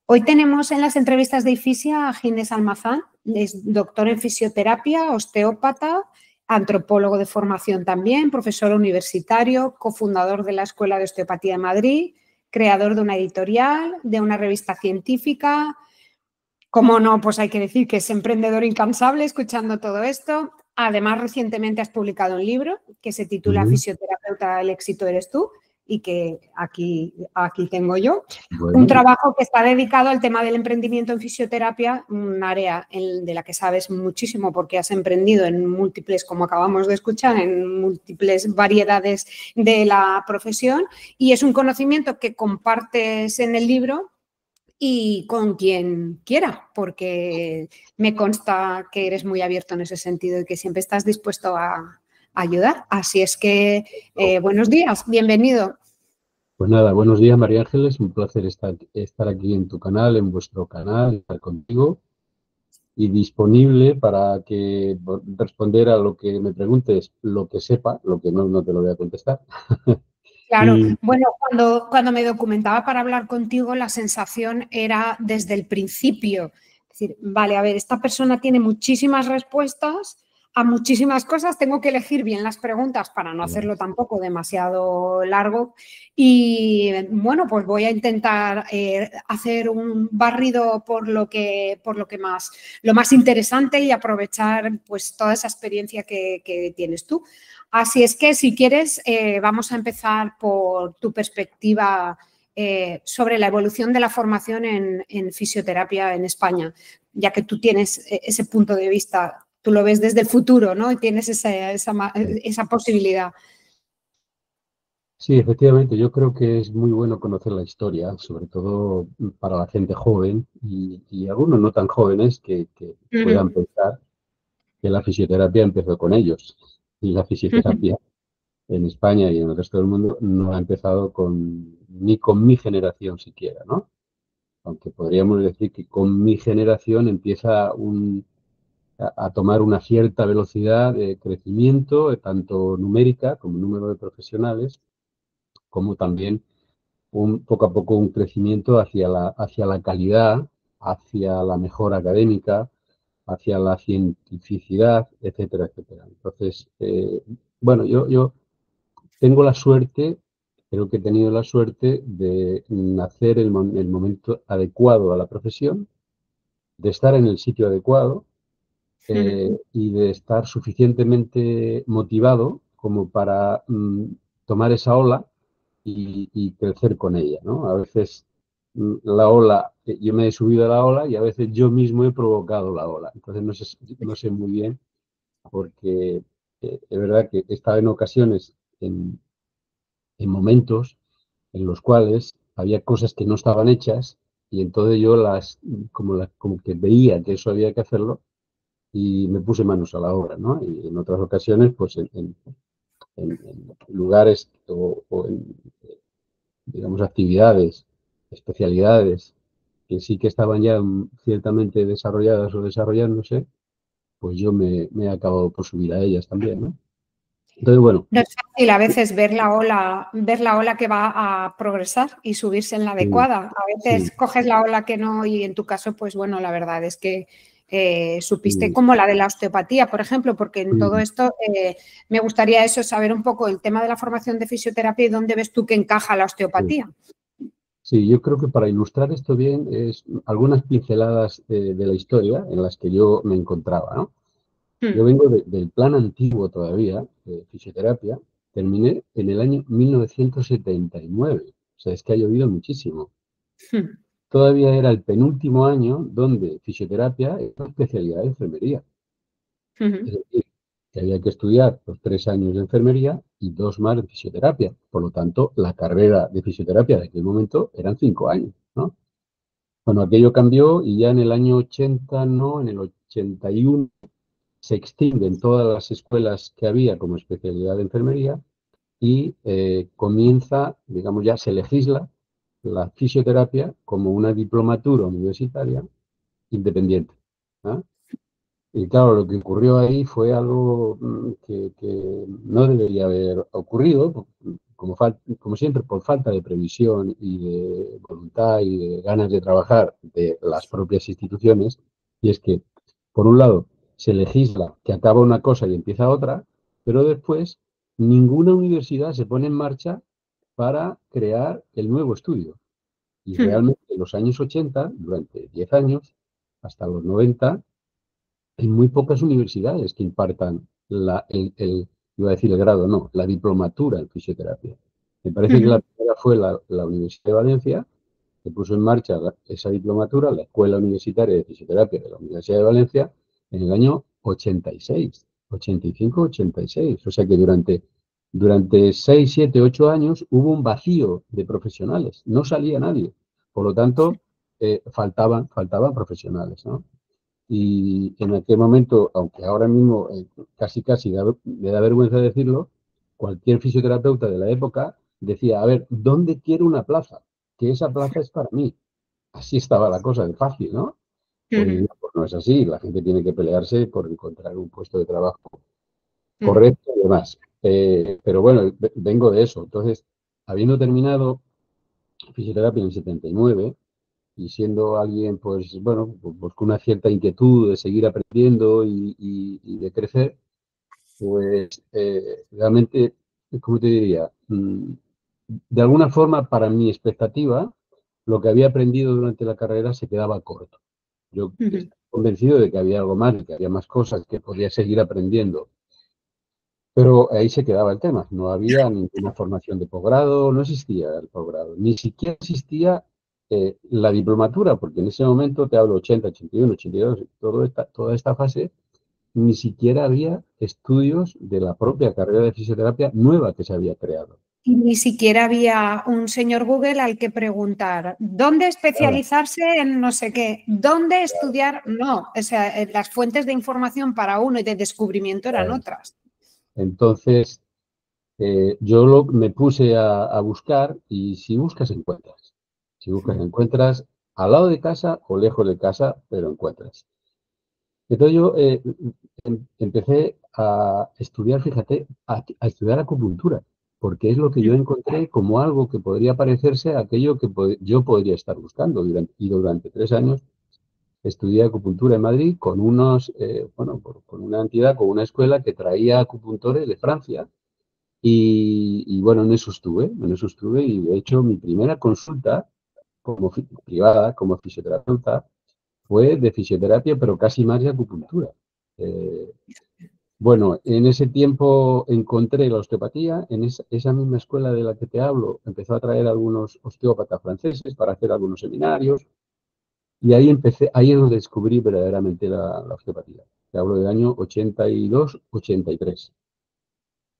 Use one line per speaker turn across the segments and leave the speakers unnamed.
Hoy tenemos en las entrevistas de IFISIA a Ginés Almazán, es doctor en fisioterapia, osteópata, antropólogo de formación también, profesor universitario, cofundador de la Escuela de Osteopatía de Madrid, creador de una editorial, de una revista científica. Como no, pues hay que decir que es emprendedor incansable escuchando todo esto. Además, recientemente has publicado un libro que se titula Fisioterapeuta, el éxito eres tú, y que aquí tengo yo.
Bueno.
Un trabajo que está dedicado al tema del emprendimiento en fisioterapia, un área de la que sabes muchísimo porque has emprendido en múltiples, como acabamos de escuchar, en múltiples variedades de la profesión, y es un conocimiento que compartes en el libro y con quien quiera, porque me consta que eres muy abierto en ese sentido y que siempre estás dispuesto a ayudar. Así es que, buenos días, bienvenido.
Pues nada, buenos días, María Ángeles. Un placer estar aquí en tu canal, en vuestro canal, estar contigo y disponible para que responder a lo que me preguntes, lo que sepa, lo que no te lo voy a contestar.
Claro, bueno, cuando me documentaba para hablar contigo, la sensación era desde el principio. Es decir, vale, a ver, esta persona tiene muchísimas respuestas a muchísimas cosas, tengo que elegir bien las preguntas para no hacerlo tampoco demasiado largo y bueno, pues voy a intentar hacer un barrido por lo más interesante y aprovechar pues toda esa experiencia que tienes tú. Así es que si quieres vamos a empezar por tu perspectiva sobre la evolución de la formación en fisioterapia en España, ya que tú tienes ese punto de vista. Tú lo ves desde el futuro, ¿no? Y tienes esa posibilidad.
Sí, efectivamente, yo creo que es muy bueno conocer la historia, sobre todo para la gente joven y algunos no tan jóvenes que puedan pensar que la fisioterapia empezó con ellos. Y la fisioterapia en España y en el resto del mundo no ha empezado ni con mi generación siquiera, ¿no? Aunque podríamos decir que con mi generación empieza a tomar una cierta velocidad de crecimiento, tanto numérica como número de profesionales, como también poco a poco un crecimiento hacia la calidad, hacia la mejora académica, hacia la cientificidad, etcétera, etcétera. Entonces, bueno, yo tengo la suerte, creo que he tenido la suerte de nacer en el momento adecuado a la profesión, de estar en el sitio adecuado y de estar suficientemente motivado como para tomar esa ola y crecer con ella, ¿no? A veces la ola, yo me he subido a la ola y a veces yo mismo he provocado la ola. Entonces no sé muy bien porque es verdad que he estado en ocasiones, en momentos en los cuales había cosas que no estaban hechas y entonces yo como que veía que eso había que hacerlo y me puse manos a la obra, ¿no? Y en otras ocasiones, pues en lugares o en, digamos, actividades, especialidades que sí que estaban ya ciertamente desarrolladas o desarrollándose, pues yo me he acabado por subir a ellas también, ¿no? Entonces, bueno.
No es fácil a veces ver la ola que va a progresar y subirse en la adecuada. A veces coges la ola que no y en tu caso, pues bueno, la verdad es que supiste como la de la osteopatía, por ejemplo, porque en todo esto me gustaría saber un poco el tema de la formación de fisioterapia y dónde ves tú que encaja la osteopatía.
Sí, yo creo que para ilustrar esto bien es algunas pinceladas de la historia en las que yo me encontraba, ¿no? Yo vengo del plan antiguo todavía, de fisioterapia, terminé en el año 1979, o sea, es que ha llovido muchísimo. Todavía era el penúltimo año donde fisioterapia era una especialidad de enfermería. Es decir, que había que estudiar los 3 años de enfermería y 2 más de fisioterapia. Por lo tanto, la carrera de fisioterapia de aquel momento eran 5 años, ¿no? Bueno, aquello cambió y ya en el año 80, no, en el 81 se extinguen todas las escuelas que había como especialidad de enfermería y comienza, digamos, ya se legisla la fisioterapia como una diplomatura universitaria independiente, ¿no? Y claro, lo que ocurrió ahí fue algo que no debería haber ocurrido, como siempre, por falta de previsión y de voluntad y de ganas de trabajar de las propias instituciones, y es que, por un lado, se legisla que acaba una cosa y empieza otra, pero después ninguna universidad se pone en marcha para crear el nuevo estudio. Y realmente en los años 80, durante 10 años, hasta los 90, hay muy pocas universidades que impartan iba a decir el grado, no, la diplomatura en fisioterapia. Me parece que la primera fue la Universidad de Valencia, que puso en marcha esa diplomatura, la Escuela Universitaria de Fisioterapia de la Universidad de Valencia, en el año 86, 85, 86. O sea que durante 6, 7, 8 años hubo un vacío de profesionales, no salía nadie. Por lo tanto, faltaban profesionales, ¿no? Y en aquel momento, aunque ahora mismo casi me da vergüenza decirlo, cualquier fisioterapeuta de la época decía, a ver, ¿dónde quiero una plaza? Que esa plaza es para mí. Así estaba la cosa, de fácil, ¿no? Hoy en día pues no es así, la gente tiene que pelearse por encontrar un puesto de trabajo correcto y demás. Pero bueno, vengo de eso. Entonces, habiendo terminado fisioterapia en el 79, y siendo alguien, pues bueno, pues con una cierta inquietud de seguir aprendiendo y de crecer, pues realmente, ¿cómo te diría? De alguna forma, para mi expectativa, lo que había aprendido durante la carrera se quedaba corto. Yo estaba convencido de que había algo más, de que había más cosas que podía seguir aprendiendo. Pero ahí se quedaba el tema. No había ninguna formación de posgrado, no existía el posgrado. Ni siquiera existía la diplomatura, porque en ese momento, te hablo 80, 81, 82, toda esta fase, ni siquiera había estudios de la propia carrera de fisioterapia nueva que se había creado.
Y ni siquiera había un señor Google al que preguntar dónde especializarse en no sé qué, dónde estudiar. No, o sea, las fuentes de información para uno y de descubrimiento eran otras.
Entonces, me puse a buscar y si buscas, encuentras. Si buscas, encuentras al lado de casa o lejos de casa, pero encuentras. Entonces yo empecé a estudiar, fíjate, a estudiar acupuntura, porque es lo que yo encontré como algo que podría parecerse a aquello que yo podría estar buscando. Y durante 3 años estudié acupuntura en Madrid con con una entidad, con una escuela que traía acupuntores de Francia. Y bueno, en eso estuve y de hecho mi primera consulta privada, como fisioterapeuta, fue de fisioterapia, pero casi más de acupuntura. Eh, bueno, en ese tiempo encontré la osteopatía, en esa misma escuela de la que te hablo, empezó a traer algunos osteópatas franceses para hacer algunos seminarios, y ahí es donde descubrí verdaderamente la osteopatía. Te hablo del año 82, 83.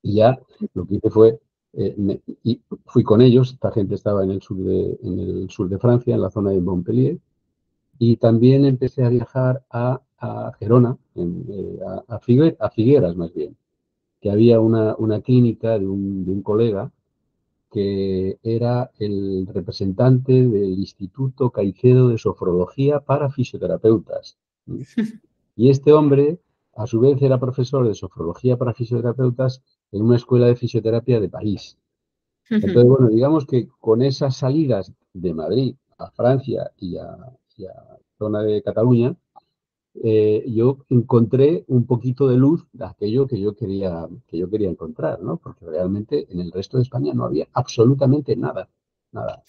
Y ya lo que hice fue, y fui con ellos, esta gente estaba en el sur de Francia, en la zona de Montpellier, y también empecé a viajar a Gerona, a Figueras más bien, que había una clínica de un colega que era el representante del Instituto Caicedo de Sofrología para fisioterapeutas. Y este hombre, a su vez, era profesor de sofrología para fisioterapeutas en una escuela de fisioterapia de París. Entonces, bueno, digamos que con esas salidas de Madrid a Francia y a zona de Cataluña, yo encontré un poquito de luz de aquello que yo quería encontrar, ¿no? Porque realmente en el resto de España no había absolutamente nada, nada.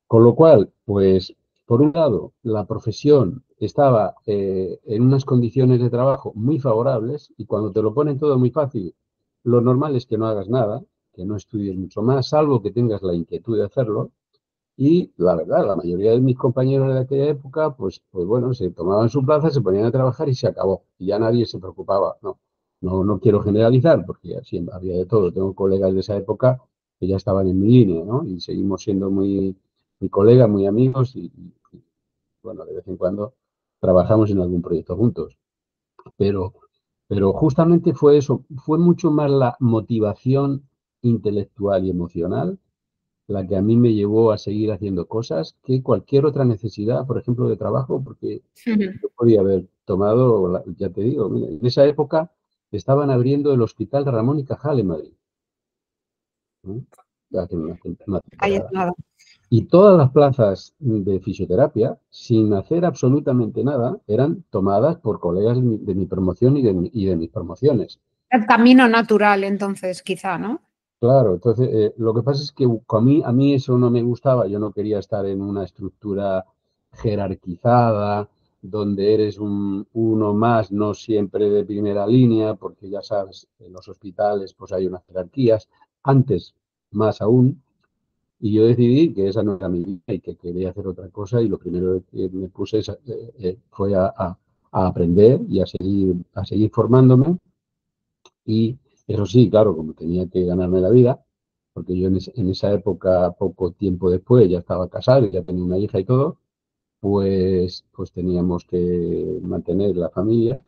Con lo cual, pues, por un lado, la profesión estaba en unas condiciones de trabajo muy favorables y cuando te lo ponen todo muy fácil, lo normal es que no hagas nada, que no estudies mucho más, salvo que tengas la inquietud de hacerlo. Y la verdad, la mayoría de mis compañeros de aquella época, pues bueno, se tomaban su plaza, se ponían a trabajar y se acabó. Y ya nadie se preocupaba. No quiero generalizar porque ya siempre había de todo. Tengo colegas de esa época que ya estaban en mi línea, ¿no? Y seguimos siendo muy colegas, muy amigos bueno, de vez en cuando trabajamos en algún proyecto juntos. Pero, pero justamente fue eso, fue mucho más la motivación intelectual y emocional la que a mí me llevó a seguir haciendo cosas que cualquier otra necesidad, por ejemplo, de trabajo, porque yo podía haber tomado, ya te digo, mira, en esa época estaban abriendo el Hospital Ramón y Cajal en Madrid. ¿no? Hacen una
Ahí es
temporada.
nada.
Y todas las plazas de fisioterapia, sin hacer absolutamente nada, eran tomadas por colegas de mi promoción y de mis promociones.
El camino natural, entonces, quizá, ¿no?
Claro, entonces lo que pasa es que a mí eso no me gustaba, yo no quería estar en una estructura jerarquizada, donde eres uno más, no siempre de primera línea, porque ya sabes, en los hospitales pues hay unas jerarquías, antes más aún, y yo decidí que esa no era mi vida y que quería hacer otra cosa y lo primero que me puse fue a aprender y a seguir formándome y eso sí, claro, como tenía que ganarme la vida, porque yo en esa época, poco tiempo después, ya estaba casado, ya tenía una hija y todo, pues teníamos que mantener la familia.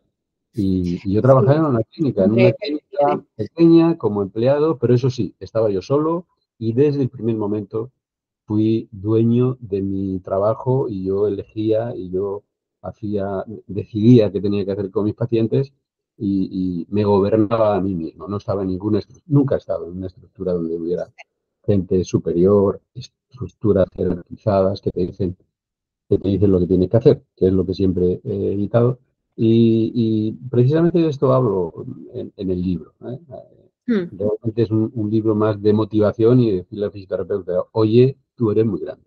Y yo trabajaba
Sí,
en una
siempre.
clínica pequeña como empleado, pero eso sí, estaba yo solo y desde el primer momento fui dueño de mi trabajo y yo elegía y yo decidía qué tenía que hacer con mis pacientes y me gobernaba a mí mismo. No estaba en nunca he estado en una estructura donde hubiera gente superior, estructuras jerarquizadas que te dicen lo que tienes que hacer, que es lo que siempre he evitado. Y precisamente de esto hablo en el libro, ¿eh?
Mm.
Realmente es un libro más de motivación y de decirle al fisioterapeuta, oye, tú eres muy grande.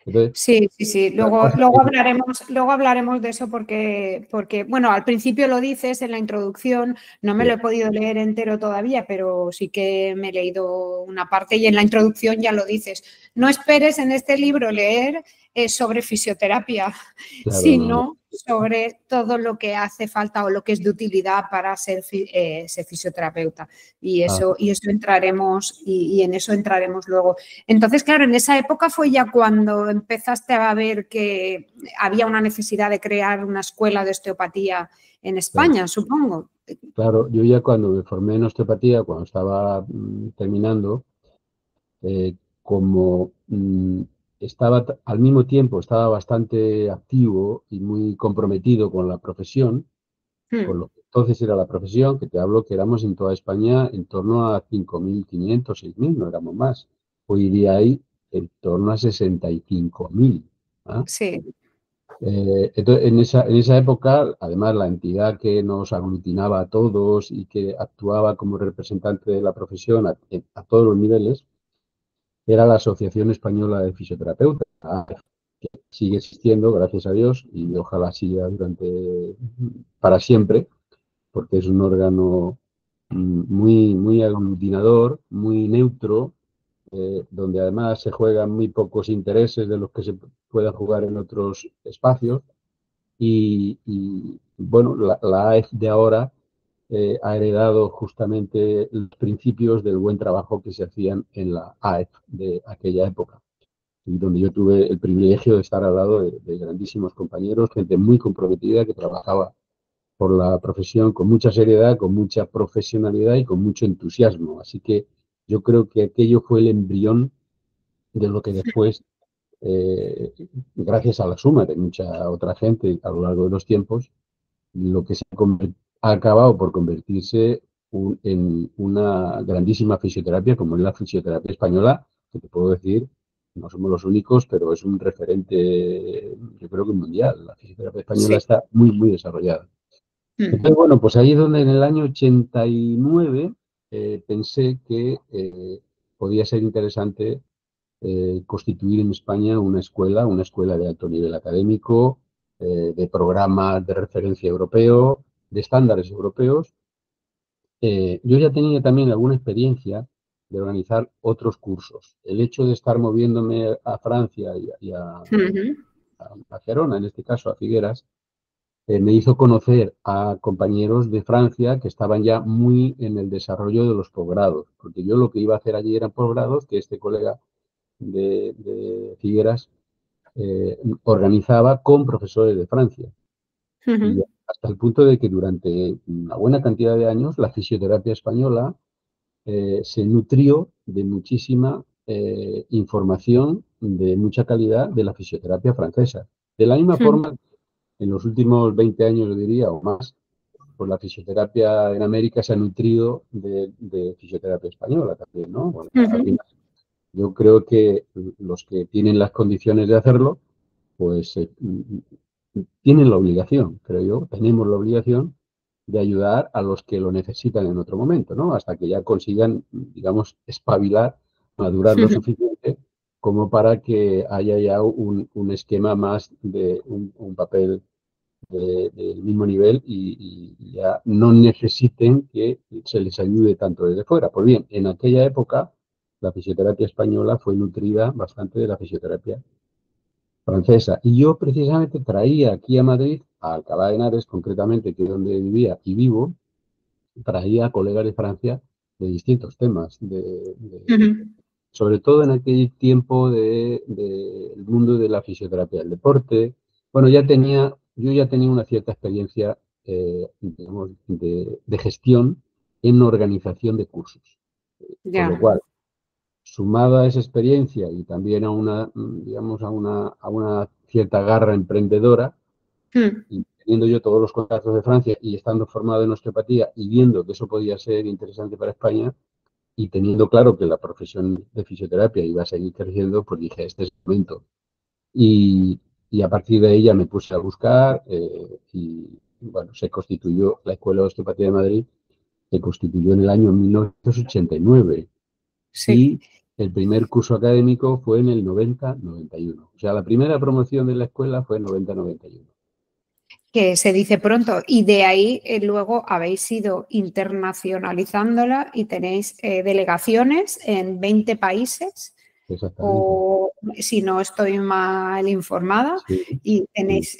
Entonces,
Sí, sí, sí.
la
Luego,
cosa
luego hablaremos de eso porque, bueno, al principio lo dices en la introducción, no me lo
sí,
he podido leer entero todavía, pero sí que me he leído una parte y en la introducción ya lo dices. No esperes en este libro leer sobre fisioterapia,
claro, no,
sino sobre todo lo que hace falta o lo que es de utilidad para ser fisioterapeuta.
ah,
Y eso entraremos, y en eso entraremos luego. Entonces, claro, en esa época fue ya cuando empezaste a ver que había una necesidad de crear una escuela de osteopatía en
claro.
España, supongo.
Claro, yo ya cuando me formé en osteopatía, cuando estaba terminando, como al mismo tiempo estaba bastante activo y muy comprometido con la profesión,
Hmm.
con lo que entonces era la profesión, que te hablo que éramos en toda España en torno a 5.500, 6.000, no éramos más. Hoy día hay en torno a 65.000. ¿Ah?
Sí.
Entonces, en esa época, además, la entidad que nos aglutinaba a todos y que actuaba como representante de la profesión a todos los niveles, era la Asociación Española de Fisioterapeutas. Sigue existiendo, gracias a Dios, y ojalá siga para siempre, porque es un órgano muy aglutinador, muy neutro, donde además se juegan muy pocos intereses de los que se puedan jugar en otros espacios. Bueno, la AEF de ahora ha heredado justamente los principios del buen trabajo que se hacían en la AEF de aquella época, y donde yo tuve el privilegio de estar al lado de grandísimos compañeros, gente muy comprometida que trabajaba por la profesión con mucha seriedad, con mucha profesionalidad y con mucho entusiasmo. Así que yo creo que aquello fue el embrión de lo que después, eh, gracias a la suma de mucha otra gente a lo largo de los tiempos, lo que ha acabado por convertirse en una grandísima fisioterapia, como es la fisioterapia española, que te puedo decir, no somos los únicos, pero es un referente, yo creo que mundial. La fisioterapia española
Sí.
está muy desarrollada. Entonces,
Ujú.
bueno, pues ahí es donde en el año 89 pensé que podía ser interesante constituir en España una escuela de alto nivel académico, de programas de referencia europeo, de estándares europeos. Yo ya tenía también alguna experiencia de organizar otros cursos. El hecho de estar moviéndome a Francia
Ujú.
a Gerona, en este caso a Figueras, me hizo conocer a compañeros de Francia que estaban ya muy en el desarrollo de los posgrados, porque yo lo que iba a hacer allí eran posgrados que este colega de Figueras organizaba con profesores de Francia. Y
Ujú.
hasta el punto de que durante una buena cantidad de años la fisioterapia española se nutrió de muchísima información de mucha calidad de la fisioterapia francesa. De la misma
Ujú.
forma, en los últimos 20 años, yo diría, o más, pues la fisioterapia en América se ha nutrido de fisioterapia española también, ¿no? Bueno, al final, yo creo que los que tienen las condiciones de hacerlo, pues tienen la obligación, creo yo, tenemos la obligación de ayudar a los que lo necesitan en otro momento, ¿no? Hasta que ya consigan, digamos, espabilar, madurar lo suficiente como para que haya ya un esquema más de un papel del mismo nivel y ya no necesiten que se les ayude tanto desde fuera. Pues bien, en aquella época la fisioterapia española fue nutrida bastante de la fisioterapia francesa. Y yo precisamente traía aquí a Madrid, a Alcalá de Henares concretamente, que es donde vivía y vivo, traía a colegas de Francia de distintos temas, sobre todo en aquel tiempo del mundo de la fisioterapia del deporte. Bueno, yo ya tenía una cierta experiencia, digamos, de gestión en organización de cursos. Con lo
Ya.
cual, sumada a esa experiencia y también a una, digamos, a una cierta garra emprendedora, y teniendo yo todos los contactos de Francia y estando formado en osteopatía y viendo que eso podía ser interesante para España y teniendo claro que la profesión de fisioterapia iba a seguir creciendo, pues dije, este es el momento. Y, y a partir de ahí ya me puse a buscar y, bueno, se constituyó la Escuela de Osteopatía de Madrid, se constituyó en el año 1989
Sí.
y el primer curso académico fue en el 90-91. O sea, la primera promoción de la escuela fue en 90-91.
Que se dice pronto. Y de ahí luego habéis ido internacionalizándola y tenéis delegaciones en 20 países,
Exactamente.
o si no estoy mal informada,
Sí,
y
sí.
tenéis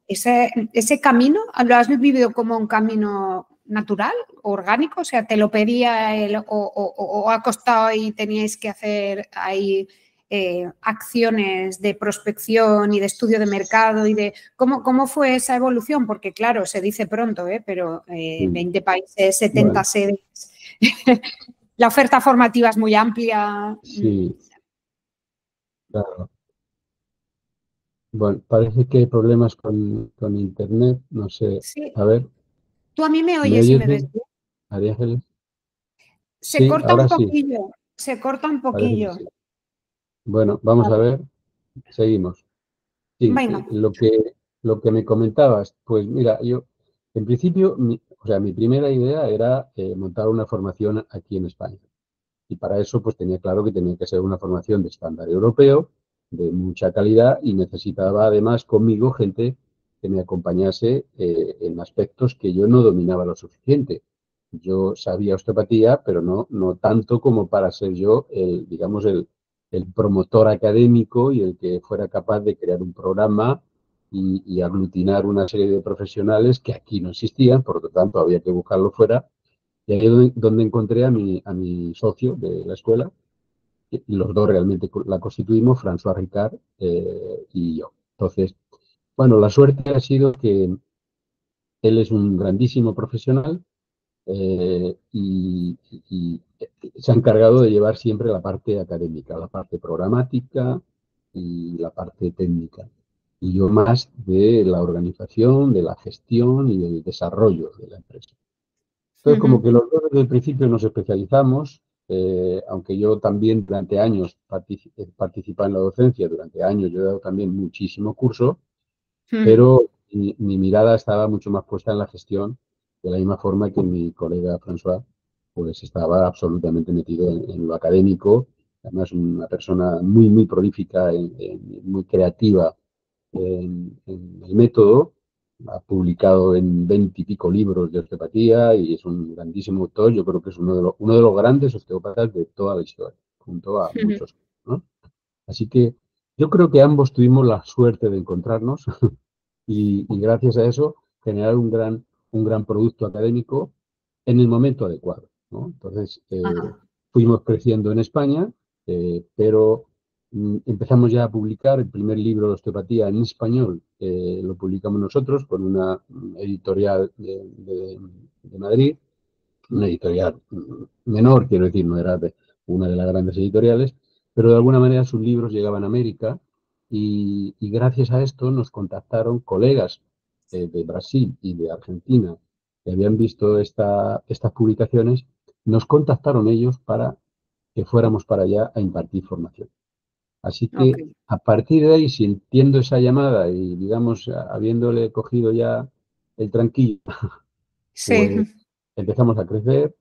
ese camino, ¿lo has vivido como un camino natural, orgánico? O sea, ¿te lo pedía él o ha costado y teníais que hacer ahí acciones de prospección y de estudio de mercado y de cómo fue esa evolución? Porque claro, se dice pronto, pero 20 países, 70
Bueno,
sedes, la oferta formativa es muy amplia.
sí, claro. Bueno, parece que hay problemas con internet, no sé.
Sí,
A ver,
tú a mí me
¿me
oyes y
oyes
me ves
bien,
bien.
María Ángeles?
Se
Sí,
corta un
ahora sí,
poquillo, se corta un
parece que
poquillo.
sí. Bueno, vamos
A
a
ver,
ver, seguimos. Sí,
venga.
lo que me comentabas, pues mira, yo, en principio, o sea, mi primera idea era montar una formación aquí en España. Y para eso, pues tenía claro que tenía que ser una formación de estándar europeo, de mucha calidad, y necesitaba además conmigo gente que me acompañase en aspectos que yo no dominaba lo suficiente. Yo sabía osteopatía, pero no tanto como para ser yo digamos, el promotor académico y el que fuera capaz de crear un programa y aglutinar una serie de profesionales que aquí no existían, por lo tanto había que buscarlo fuera y ahí es donde encontré a mi socio de la escuela, y los dos realmente la constituimos, François Ricard y yo. Entonces, bueno, la suerte ha sido que él es un grandísimo profesional y se ha encargado de llevar siempre la parte académica, la parte programática y la parte técnica. Y yo más de la organización, de la gestión y del desarrollo de la empresa. Entonces, como que los dos desde el principio nos especializamos, aunque yo también durante años participado en la docencia, durante años yo he dado también muchísimo curso, pero mi mirada estaba mucho más puesta en la gestión, de la misma forma que mi colega François, pues estaba absolutamente metido en lo académico, además una persona muy, muy prolífica, muy creativa en el método, ha publicado en 20 y pico libros de osteopatía y es un grandísimo autor. Yo creo que es uno de los grandes osteópatas de toda la historia, junto a muchos, ¿no? Así que yo creo que ambos tuvimos la suerte de encontrarnos y gracias a eso generar un gran producto académico en el momento adecuado, ¿no? Entonces, fuimos creciendo en España, pero empezamos ya a publicar el primer libro de osteopatía en español, lo publicamos nosotros con una editorial de Madrid, una editorial menor, quiero decir, no era una de las grandes editoriales, pero de alguna manera sus libros llegaban a América y gracias a esto nos contactaron colegas de Brasil y de Argentina que habían visto estas publicaciones, nos contactaron ellos para que fuéramos para allá a impartir formación. Así
Ok.
que a partir de ahí, sintiendo esa llamada y, digamos, habiéndole cogido ya el tranquillo, pues
Sí.
empezamos a crecer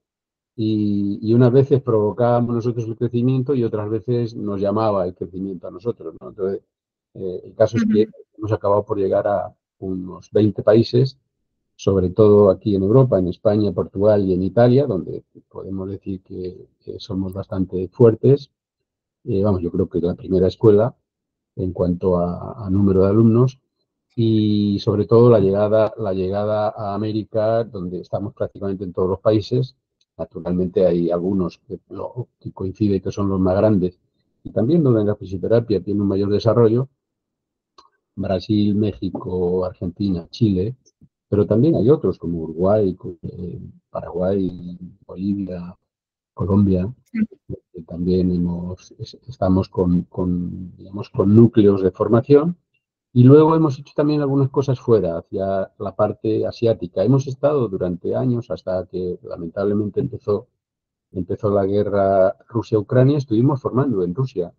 y unas veces provocábamos nosotros el crecimiento y otras veces nos llamaba el crecimiento a nosotros, ¿no? Entonces, el caso es que
Ujú.
hemos acabado por llegar a unos 20 países, sobre todo aquí en Europa, en España, Portugal y en Italia, donde podemos decir que somos bastante fuertes. Vamos, yo creo que es la primera escuela en cuanto a número de alumnos y sobre todo la llegada a América, donde estamos prácticamente en todos los países. Naturalmente hay algunos que coincide que son los más grandes y también donde la fisioterapia tiene un mayor desarrollo, Brasil, México, Argentina, Chile, pero también hay otros como Uruguay, Paraguay, Bolivia, Colombia, que también estamos digamos, con núcleos de formación. Y luego hemos hecho también algunas cosas fuera, hacia la parte asiática. Hemos estado durante años, hasta que lamentablemente empezó la guerra Rusia-Ucrania, estuvimos formando en Rusia,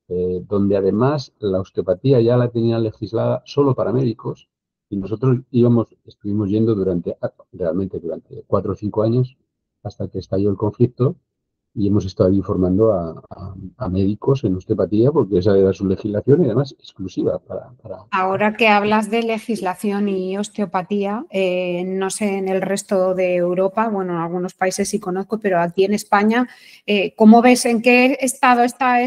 donde además la osteopatía ya la tenían legislada solo para médicos, y nosotros estuvimos yendo realmente durante 4 o 5 años, hasta que estalló el conflicto, y hemos estado ahí formando a médicos en osteopatía, porque esa era su legislación y además exclusiva para.
Ahora que hablas de legislación y osteopatía, no sé en el resto de Europa, bueno, en algunos países sí conozco, pero aquí en España, ¿cómo ves en qué estado está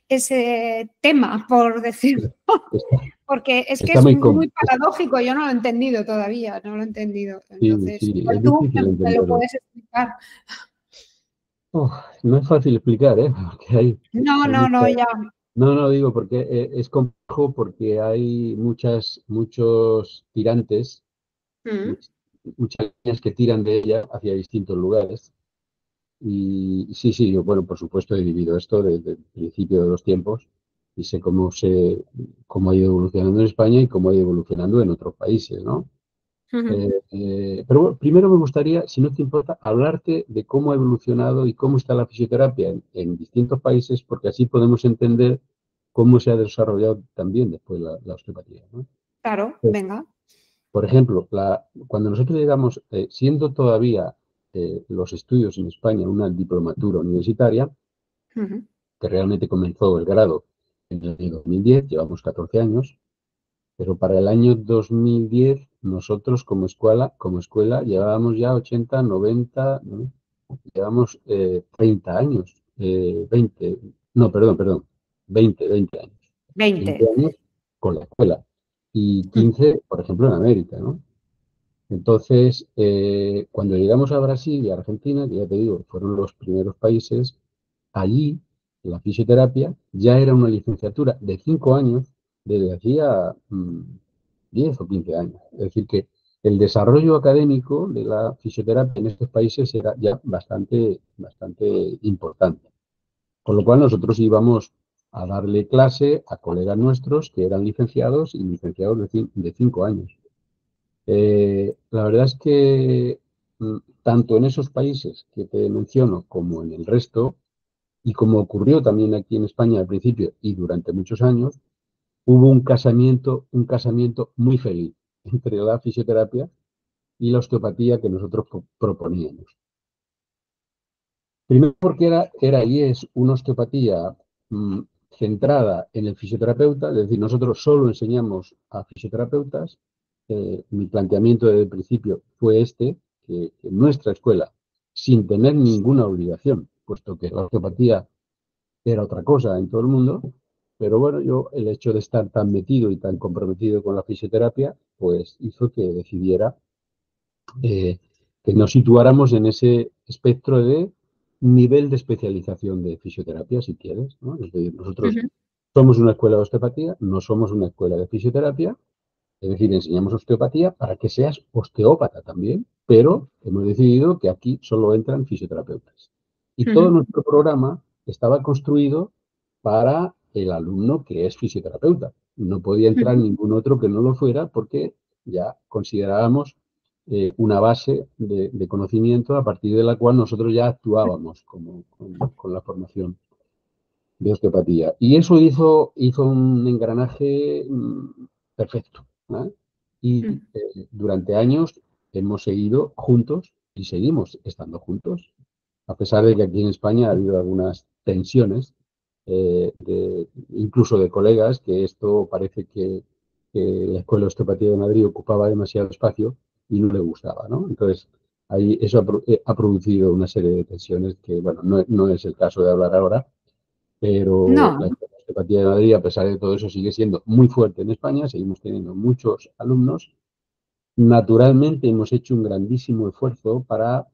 ese tema, por decirlo?
Está,
Porque es que
está
es
muy
muy paradójico, yo no lo he entendido todavía, no lo he entendido.
sí,
Entonces,
sí,
igual
es
tú
difícil
me lo
entenderlo.
puedes explicar.
Oh, no es fácil explicar, ¿eh? Porque
No,
hay
no,
mucha.
no, ya.
No, no, digo, porque es complejo, porque hay muchos tirantes,
Mm,
much- muchas líneas que tiran de ella hacia distintos lugares. Y sí, sí, yo, bueno, por supuesto he vivido esto desde el principio de los tiempos y sé cómo ha ido evolucionando en España y cómo ha ido evolucionando en otros países, ¿no?
ujú.
Pero bueno, primero me gustaría, si no te importa, hablarte de cómo ha evolucionado y cómo está la fisioterapia en distintos países, porque así podemos entender cómo se ha desarrollado también después la osteopatía, ¿no?
Claro,
Pues,
venga.
por ejemplo, cuando nosotros llegamos, siendo todavía los estudios en España una diplomatura universitaria,
Ujú.
que realmente comenzó el grado en el año 2010, llevamos 14 años, pero para el año 2010 nosotros como escuela llevábamos ya 80, 90, ¿no? Llevamos 30 años, 20, no, perdón, 20 años. 20
20.
años con la escuela y
Mm,
15, por ejemplo, en América, ¿no? Entonces, cuando llegamos a Brasil y a Argentina, que ya te digo, fueron los primeros países, allí la fisioterapia ya era una licenciatura de 5 años desde hacía 10 o 15 años. Es decir, que el desarrollo académico de la fisioterapia en estos países era ya bastante, bastante importante. Con lo cual nosotros íbamos a darle clase a colegas nuestros que eran licenciados y licenciados de 5 años. La verdad es que tanto en esos países que te menciono como en el resto, y como ocurrió también aquí en España al principio y durante muchos años, hubo un casamiento muy feliz entre la fisioterapia y la osteopatía que nosotros proponíamos. Primero porque era y es una osteopatía mm, centrada en el fisioterapeuta, es decir, nosotros solo enseñamos a fisioterapeutas. Mi planteamiento desde el principio fue que en nuestra escuela, sin tener ninguna obligación, puesto que la osteopatía era otra cosa en todo el mundo, pero bueno, el hecho de estar tan metido y tan comprometido con la fisioterapia, pues hizo que decidiera eh, que nos situáramos en ese espectro de nivel de especialización de fisioterapia, si quieres, ¿no? Es decir, nosotros
ujú,
somos una escuela de osteopatía, no somos una escuela de fisioterapia, es decir, enseñamos osteopatía para que seas osteópata también, pero hemos decidido que aquí solo entran fisioterapeutas. Y todo
ujú,
nuestro programa estaba construido para el alumno que es fisioterapeuta. No podía entrar
ujú.
ningún otro que no lo fuera porque ya considerábamos una base de conocimiento a partir de la cual nosotros ya actuábamos con la formación de osteopatía. Y eso hizo un engranaje perfecto, ¿vale? Y durante años hemos seguido juntos y seguimos estando juntos, a pesar de que aquí en España ha habido algunas tensiones, incluso de colegas, que esto parece que la Escuela de Osteopatía de Madrid ocupaba demasiado espacio y no le gustaba, ¿no? Entonces, ahí eso ha producido una serie de tensiones que, bueno, no es el caso de hablar ahora, pero la
No,
Escuela de Osteopatía de Madrid, a pesar de todo eso, sigue siendo muy fuerte en España, seguimos teniendo muchos alumnos. Naturalmente hemos hecho un grandísimo esfuerzo para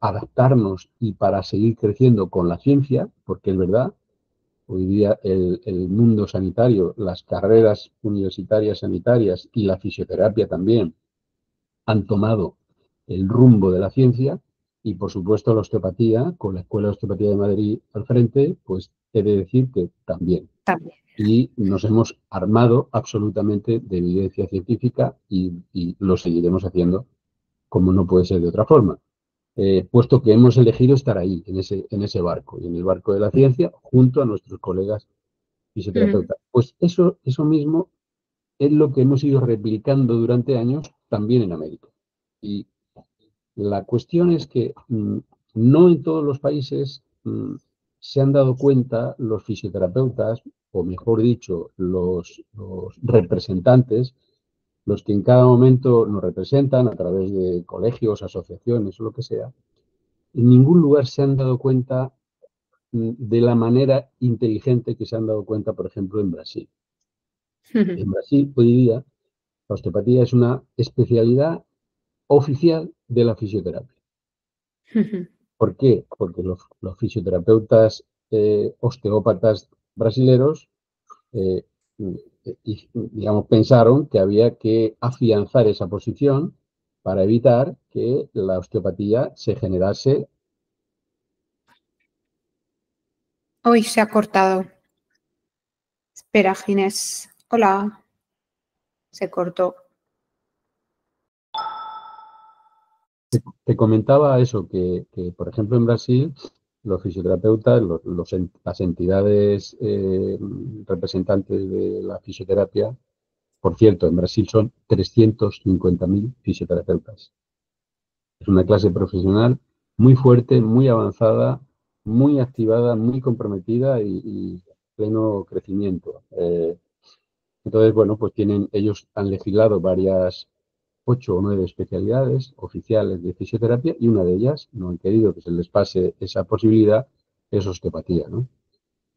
adaptarnos y para seguir creciendo con la ciencia, porque es verdad, hoy día el mundo sanitario, las carreras universitarias sanitarias y la fisioterapia también han tomado el rumbo de la ciencia y, por supuesto, la osteopatía, con la Escuela de Osteopatía de Madrid al frente, pues he de decir que también.
también.
Y nos hemos armado absolutamente de evidencia científica y lo seguiremos haciendo como no puede ser de otra forma, puesto que hemos elegido estar ahí, en ese barco, y en el barco de la ciencia, junto a nuestros colegas fisioterapeutas. Pues eso mismo es lo que hemos ido replicando durante años también en América. Y la cuestión es que no en todos los países se han dado cuenta los fisioterapeutas, o mejor dicho, los representantes, los que en cada momento nos representan a través de colegios, asociaciones o lo que sea, en ningún lugar se han dado cuenta de la manera inteligente que se han dado cuenta, por ejemplo, en Brasil. En Brasil, hoy día, la osteopatía es una especialidad oficial de la fisioterapia. ¿Por qué? Porque los fisioterapeutas osteópatas brasileños, digamos, pensaron que había que afianzar esa posición para evitar que la osteopatía se generase.
Hoy se ha cortado. Espera, Ginés. Hola. Se cortó.
Te comentaba eso, por ejemplo en Brasil los fisioterapeutas, las entidades representantes de la fisioterapia, por cierto, en Brasil son 350.000 fisioterapeutas. Es una clase profesional muy fuerte, muy avanzada, muy activada, muy comprometida y pleno crecimiento. Entonces, bueno, pues ellos han legislado varias 8 o 9 especialidades oficiales de fisioterapia y una de ellas, no han querido que se les pase esa posibilidad, es osteopatía, ¿no?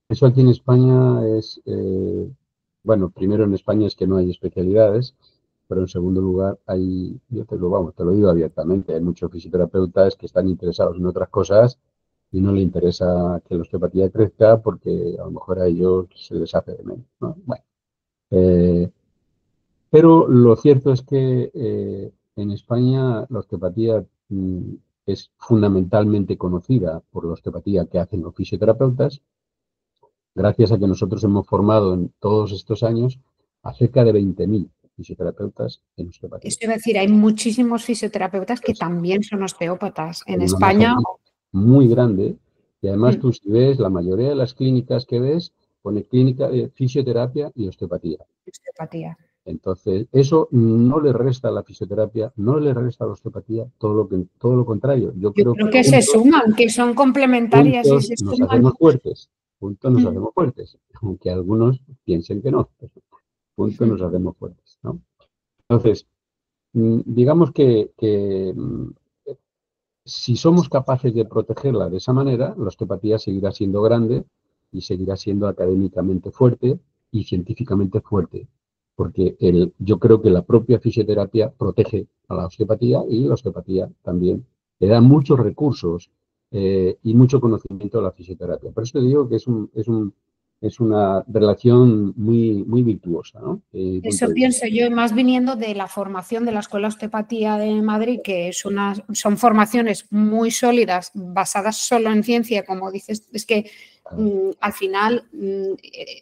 Eso aquí en España es, bueno, primero en España es que no hay especialidades, pero en segundo lugar yo te lo digo abiertamente, hay muchos fisioterapeutas que están interesados en otras cosas y no les interesa que la osteopatía crezca porque a lo mejor a ellos se les hace de menos, ¿no? Bueno, pero lo cierto es que en España la osteopatía es fundamentalmente conocida por la osteopatía que hacen los fisioterapeutas, gracias a que nosotros hemos formado en todos estos años a cerca de 20.000 fisioterapeutas en osteopatía.
Esto iba a decir, hay muchísimos fisioterapeutas que también son osteópatas en
Hay una masa
España.
muy grande y además tú si ves la mayoría de las clínicas que ves, pone clínica de fisioterapia y osteopatía.
Osteopatía.
Entonces, eso no le resta a la fisioterapia, no le resta a la osteopatía, todo lo contrario. Yo
Yo
creo
creo
que
que se suman, que son complementarias y
juntos
se
nos
suman.
hacemos fuertes, juntos nos hacemos fuertes, aunque algunos piensen que no, pero juntos nos hacemos fuertes, ¿no? Entonces, digamos que si somos capaces de protegerla de esa manera, la osteopatía seguirá siendo grande y seguirá siendo académicamente fuerte y científicamente fuerte, porque yo creo que la propia fisioterapia protege a la osteopatía y la osteopatía también le da muchos recursos y mucho conocimiento a la fisioterapia. Por eso te digo que es una relación muy, muy virtuosa, ¿no?
Eso pienso yo, más viniendo de la formación de la Escuela de Osteopatía de Madrid, que son formaciones muy sólidas, basadas solo en ciencia, como dices, es que al final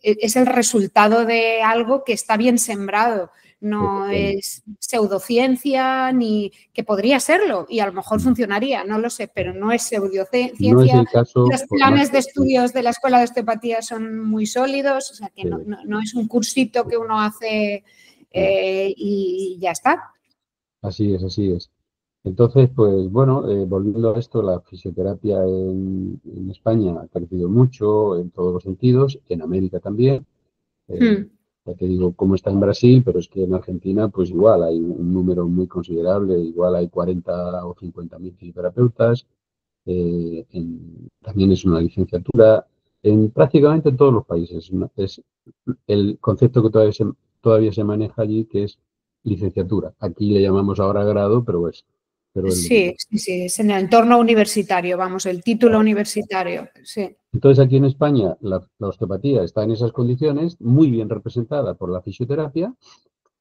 es el resultado de algo que está bien sembrado. no es pseudociencia, ni que podría serlo y a lo mejor funcionaría, no lo sé, pero no es pseudociencia.
No es el caso.
Los planes de estudios de la Escuela de Osteopatía son muy sólidos, o sea que no es un cursito que uno hace y ya está.
Así es, así es. Entonces, pues bueno, volviendo a esto, la fisioterapia en España ha crecido mucho en todos los sentidos, en América también. Ya te digo cómo está en Brasil, pero es que en Argentina, pues igual hay un número muy considerable, igual hay 40 o 50.000 fisioterapeutas. También es una licenciatura en prácticamente todos los países. Es el concepto que todavía se maneja allí, que es licenciatura. Aquí le llamamos ahora grado, pero es.
Sí, es en el entorno universitario, vamos, el título universitario, sí.
Entonces, aquí en España la osteopatía está en esas condiciones, muy bien representada por la fisioterapia,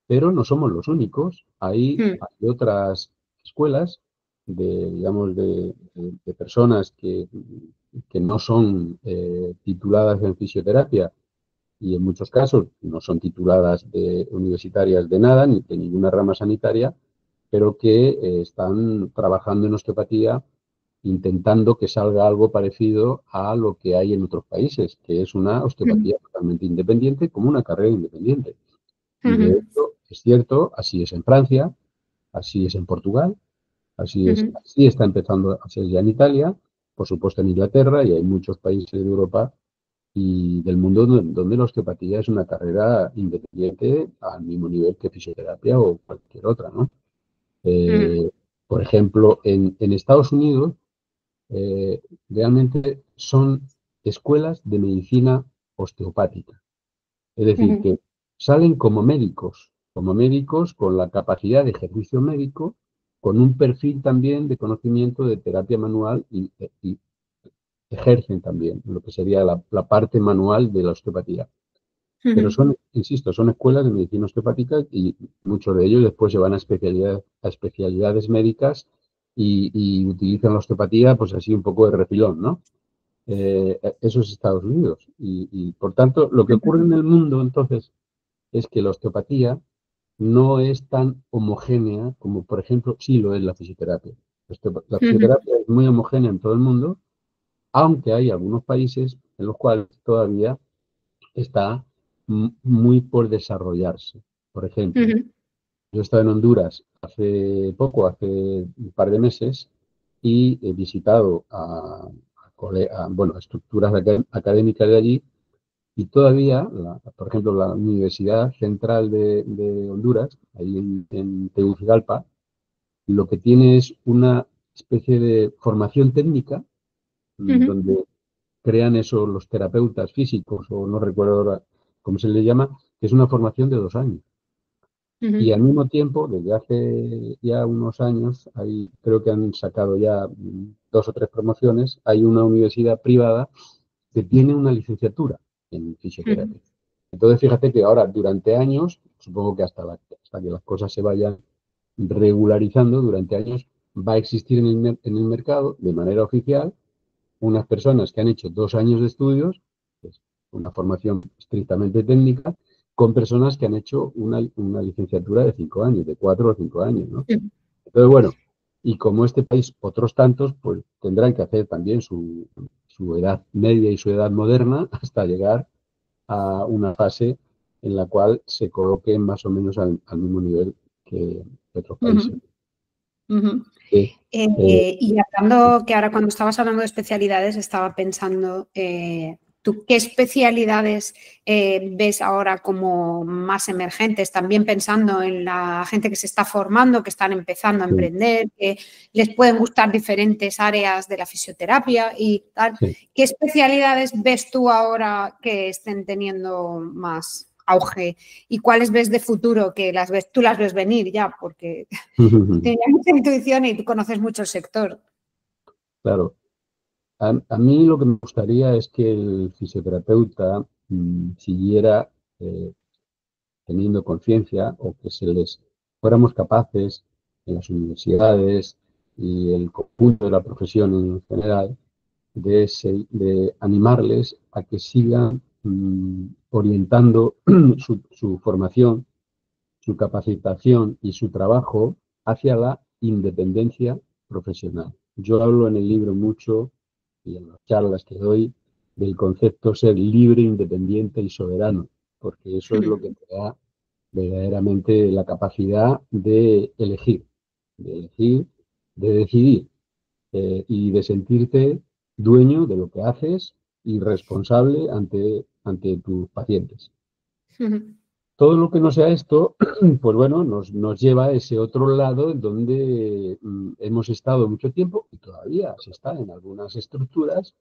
pero no somos los únicos. Hay otras escuelas digamos, de personas que no son tituladas en fisioterapia y en muchos casos no son tituladas universitarias de nada, ni de ninguna rama sanitaria, pero que están trabajando en osteopatía intentando que salga algo parecido a lo que hay en otros países, que es una osteopatía totalmente independiente, como una carrera independiente. Y de hecho, es cierto, así es en Francia, así es en Portugal, así está empezando a ser ya en Italia, por supuesto en Inglaterra, y hay muchos países de Europa y del mundo donde la osteopatía es una carrera independiente al mismo nivel que fisioterapia o cualquier otra, ¿no? Por ejemplo, en Estados Unidos realmente son escuelas de medicina osteopática. Es decir, que salen como médicos con la capacidad de ejercicio médico, con un perfil también de conocimiento de terapia manual y ejercen también lo que sería la parte manual de la osteopatía. Pero son, insisto, son escuelas de medicina osteopática y muchos de ellos después se van a especialidades médicas y utilizan la osteopatía pues así un poco de refilón, ¿no? Eso es Estados Unidos. Y por tanto, lo que ocurre en el mundo entonces es que la osteopatía no es tan homogénea como, por ejemplo, sí lo es la fisioterapia. La fisioterapia es muy homogénea en todo el mundo, aunque hay algunos países en los cuales todavía está muy por desarrollarse. Por ejemplo, yo he estado en Honduras hace poco, hace un par de meses, y he visitado bueno, estructuras académicas de allí, y todavía, por ejemplo, la Universidad Central de Honduras, ahí en Tegucigalpa, lo que tiene es una especie de formación técnica donde crean eso los terapeutas físicos, o no recuerdo ahora cómo se le llama, que es una formación de 2 años. Y al mismo tiempo, desde hace ya unos años, creo que han sacado ya 2 o 3 promociones, hay una universidad privada que tiene una licenciatura en fisioterapia. Entonces, fíjate que ahora, durante años, supongo que hasta que las cosas se vayan regularizando, durante años va a existir en el mercado, de manera oficial, unas personas que han hecho 2 años de estudios, pues, una formación estrictamente técnica, con personas que han hecho una licenciatura de 5 años, de 4 o 5 años, ¿no? Entonces, bueno, y como este país, otros tantos, pues tendrán que hacer también su edad media y su edad moderna hasta llegar a una fase en la cual se coloquen más o menos al mismo nivel que otros países.
Y hablando, que ahora cuando estabas hablando de especialidades, estaba pensando, ¿tú qué especialidades ves ahora como más emergentes? También pensando en la gente que se está formando, que están empezando a emprender, que les pueden gustar diferentes áreas de la fisioterapia y tal. ¿Qué especialidades ves tú ahora que estén teniendo más auge y cuáles ves de futuro que tú las ves venir ya? Porque tienes mucha intuición y tú conoces mucho el sector.
Claro. A mí lo que me gustaría es que el fisioterapeuta siguiera teniendo conciencia, o que fuéramos capaces en las universidades y el conjunto de la profesión en general de animarles a que sigan orientando su formación su capacitación y su trabajo hacia la independencia profesional. Yo hablo en el libro mucho y en las charlas que doy del concepto ser libre, independiente y soberano, porque eso es lo que te da verdaderamente la capacidad de elegir, de decidir y de sentirte dueño de lo que haces y responsable ante tus pacientes. Todo lo que no sea esto, pues bueno, nos lleva a ese otro lado en donde hemos estado mucho tiempo y todavía se está en algunas estructuras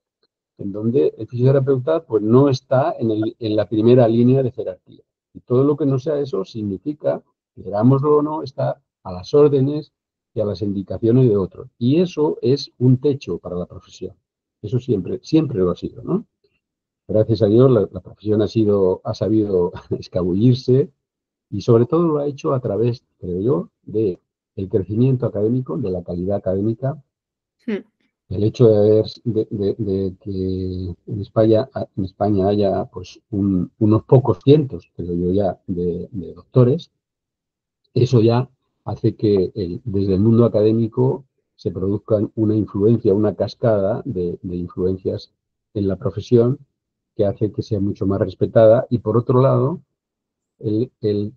en donde el fisioterapeuta pues no está en la primera línea de jerarquía. Y todo lo que no sea eso significa, querámoslo o no, está a las órdenes y a las indicaciones de otros. Y eso es un techo para la profesión. Eso siempre, siempre lo ha sido, ¿no? Gracias a Dios la profesión ha sabido escabullirse y sobre todo lo ha hecho a través, creo yo, de el crecimiento académico, de la calidad académica, el hecho de que en España haya pues unos pocos cientos, creo yo ya, de doctores, eso ya hace que desde el mundo académico se produzca una influencia, una cascada de influencias en la profesión que hace que sea mucho más respetada. Y por otro lado, el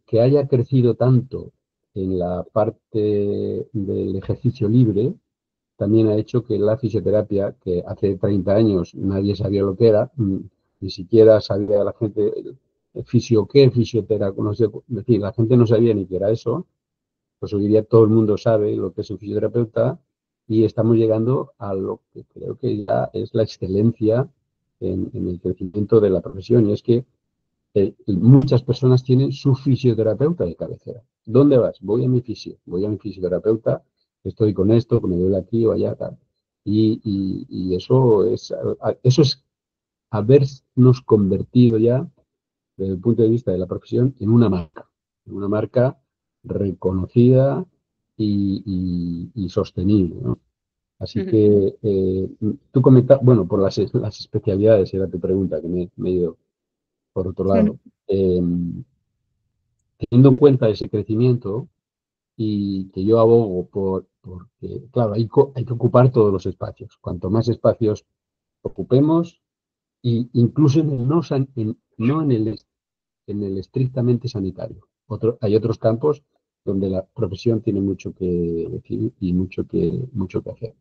que haya crecido tanto en la parte del ejercicio libre, también ha hecho que la fisioterapia, que hace 30 años nadie sabía lo que era, ni siquiera sabía la gente fisioterapia, no sé, es decir, la gente no sabía ni qué era eso, pues hoy día todo el mundo sabe lo que es un fisioterapeuta y estamos llegando a lo que creo que ya es la excelencia en el crecimiento de la profesión, y es que muchas personas tienen su fisioterapeuta de cabecera. ¿Dónde vas? Voy a mi fisioterapeuta, estoy con esto, que me duele aquí o allá, tal. Y eso es habernos convertido ya, desde el punto de vista de la profesión, en una marca reconocida y sostenible, ¿no? Así que tú comentas, bueno, por las especialidades, era tu pregunta, que me he ido por otro lado. Eh, Teniendo en cuenta ese crecimiento y que yo abogo porque, claro, hay que ocupar todos los espacios. Cuanto más espacios ocupemos, y incluso en el no en el estrictamente sanitario. Hay otros campos donde la profesión tiene mucho que decir y mucho que hacer.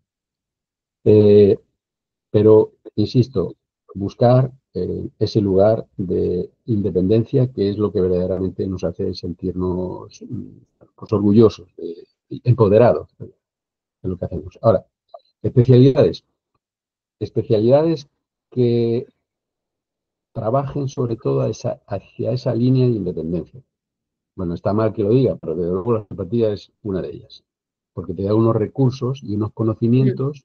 Pero, insisto, buscar ese lugar de independencia que es lo que verdaderamente nos hace sentirnos pues, orgullosos, empoderados de lo que hacemos. Ahora, especialidades. Especialidades que trabajen sobre todo hacia esa línea de independencia. Bueno, está mal que lo diga, pero desde luego la osteopatía es una de ellas, porque te da unos recursos y unos conocimientos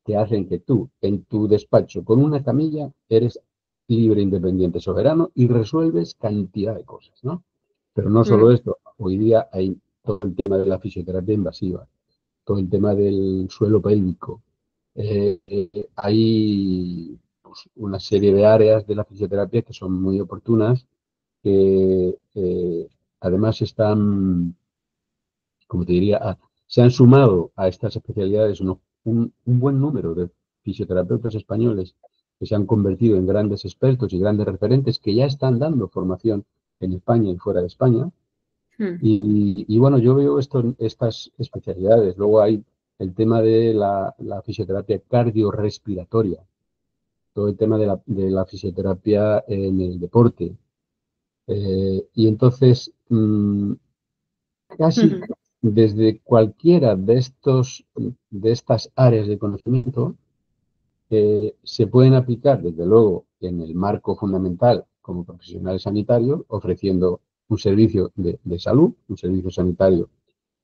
que hacen que tú, en tu despacho, con una camilla, eres libre, independiente, soberano y resuelves cantidad de cosas, ¿no? Pero no solo esto, hoy día hay todo el tema de la fisioterapia invasiva, todo el tema del suelo pélvico. Hay pues, una serie de áreas de la fisioterapia que son muy oportunas, que además están, como te diría, se han sumado a estas especialidades un buen número de fisioterapeutas españoles que se han convertido en grandes expertos y grandes referentes que ya están dando formación en España y fuera de España. Y bueno, yo veo estas especialidades. Luego hay el tema de la fisioterapia cardiorrespiratoria, todo el tema de la fisioterapia en el deporte. Y entonces, casi desde cualquiera de estas áreas de conocimiento, se pueden aplicar, desde luego, en el marco fundamental como profesionales sanitarios, ofreciendo un servicio de salud, un servicio sanitario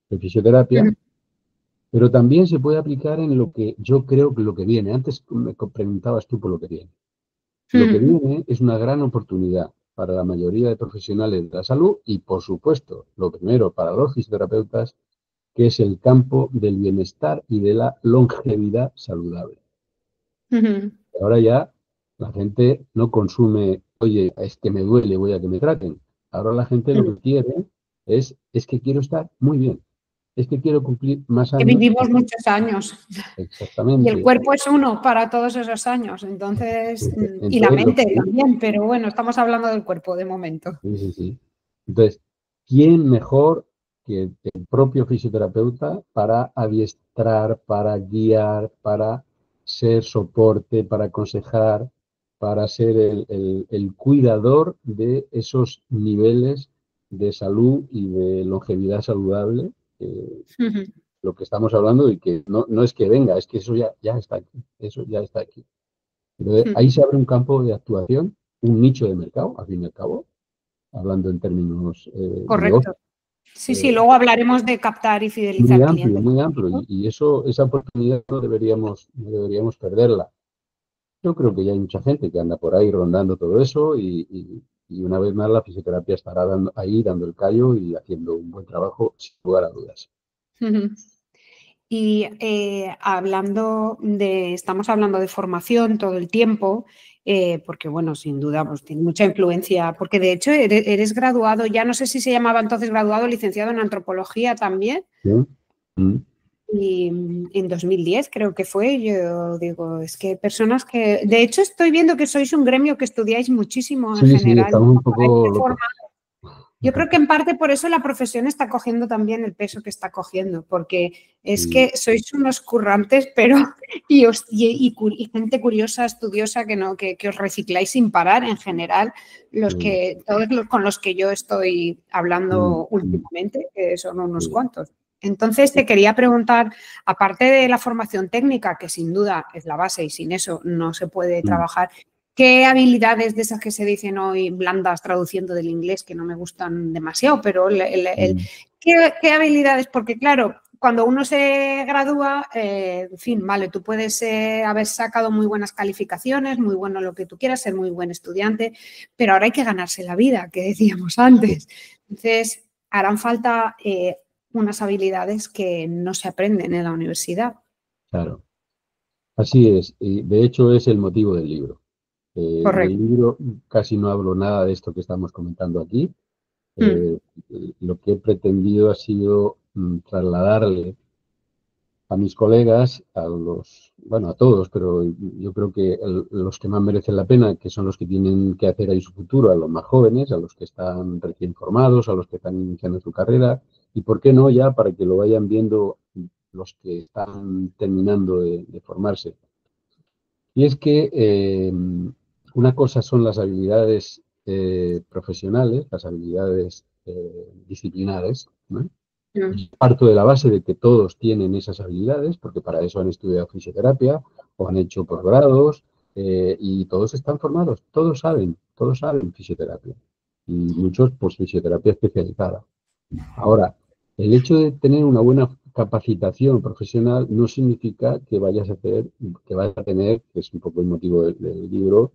de fisioterapia, pero también se puede aplicar en lo que yo creo que lo que viene. Antes me preguntabas tú por lo que viene. Lo que viene es una gran oportunidad para la mayoría de profesionales de la salud y, por supuesto, lo primero para los fisioterapeutas, que es el campo del bienestar y de la longevidad saludable. Ahora ya la gente no consume, oye, es que me duele, voy a que me traten. Ahora la gente lo que quiere es que quiero estar muy bien, es que quiero cumplir más
Que
años.
vivimos muchos años. Y el
Exactamente.
cuerpo es uno para todos esos años, entonces, y la
Entonces,
mente también, pero bueno, estamos hablando del cuerpo de momento.
sí, sí, sí. Entonces, ¿quién mejor que el propio fisioterapeuta para adiestrar, para guiar, para ser soporte, para aconsejar, para ser el cuidador de esos niveles de salud y de longevidad saludable? Lo que estamos hablando y que no es que venga, es que eso ya está aquí, eso ya está aquí. Entonces, ahí se abre un campo de actuación, un nicho de mercado, al fin y al cabo, hablando en términos de negocio,
Correcto. Sí, sí, luego hablaremos de captar y fidelizar clientes.
muy amplio, y eso, esa oportunidad no deberíamos perderla. Yo creo que ya hay mucha gente que anda por ahí rondando todo eso y una vez más la fisioterapia estará ahí dando el callo y haciendo un buen trabajo sin lugar a dudas.
Y estamos hablando de formación todo el tiempo, porque bueno, sin duda, pues tiene mucha influencia, porque de hecho eres graduado, ya no sé si se llamaba entonces graduado o licenciado en antropología también.
¿Sí? Mm.
Y en 2010 creo que fue, yo digo, es que personas que, de hecho estoy viendo que sois un gremio que estudiáis muchísimo en
Sí, sí,
general.
estamos un poco locos.
Yo creo que en parte por eso la profesión está cogiendo también el peso que está cogiendo, porque es
Sí,
que sois unos currantes, pero y gente curiosa, estudiosa, que os recicláis sin parar en general,
sí,
todos los con los que yo estoy
mm,
hablando
mm,
últimamente, que son unos
sí,
cuantos. Entonces, te quería preguntar, aparte de la formación técnica, que sin duda es la base y sin eso no se puede
mm,
trabajar, ¿qué habilidades de esas que se dicen hoy blandas traduciendo del inglés que no me gustan demasiado, pero
mm,
¿qué habilidades? Porque claro, cuando uno se gradúa, en fin, vale, tú puedes haber sacado muy buenas calificaciones, muy bueno lo que tú quieras, ser muy buen estudiante, pero ahora hay que ganarse la vida, que decíamos antes. Entonces, harán falta unas habilidades que no se aprenden en la universidad.
claro. Así es, y de hecho es el motivo del libro. En el
Correcto.
libro casi no hablo nada de esto que estamos comentando aquí.
Mm,
Eh, lo que he pretendido ha sido trasladarle a mis colegas, bueno, a todos, pero yo creo que los que más merecen la pena, que son los que tienen que hacer ahí su futuro, a los más jóvenes, a los que están recién formados, a los que están iniciando su carrera, y por qué no ya para que lo vayan viendo los que están terminando de formarse. Y es que una cosa son las habilidades profesionales, las habilidades disciplinares, ¿no?
mm,
Y parto de la base de que todos tienen esas habilidades, porque para eso han estudiado fisioterapia o han hecho posgrados y todos están formados, todos saben fisioterapia. Y muchos, pues, fisioterapia especializada. Ahora, el hecho de tener una buena capacitación profesional no significa que vayas a tener, que es un poco el motivo del libro,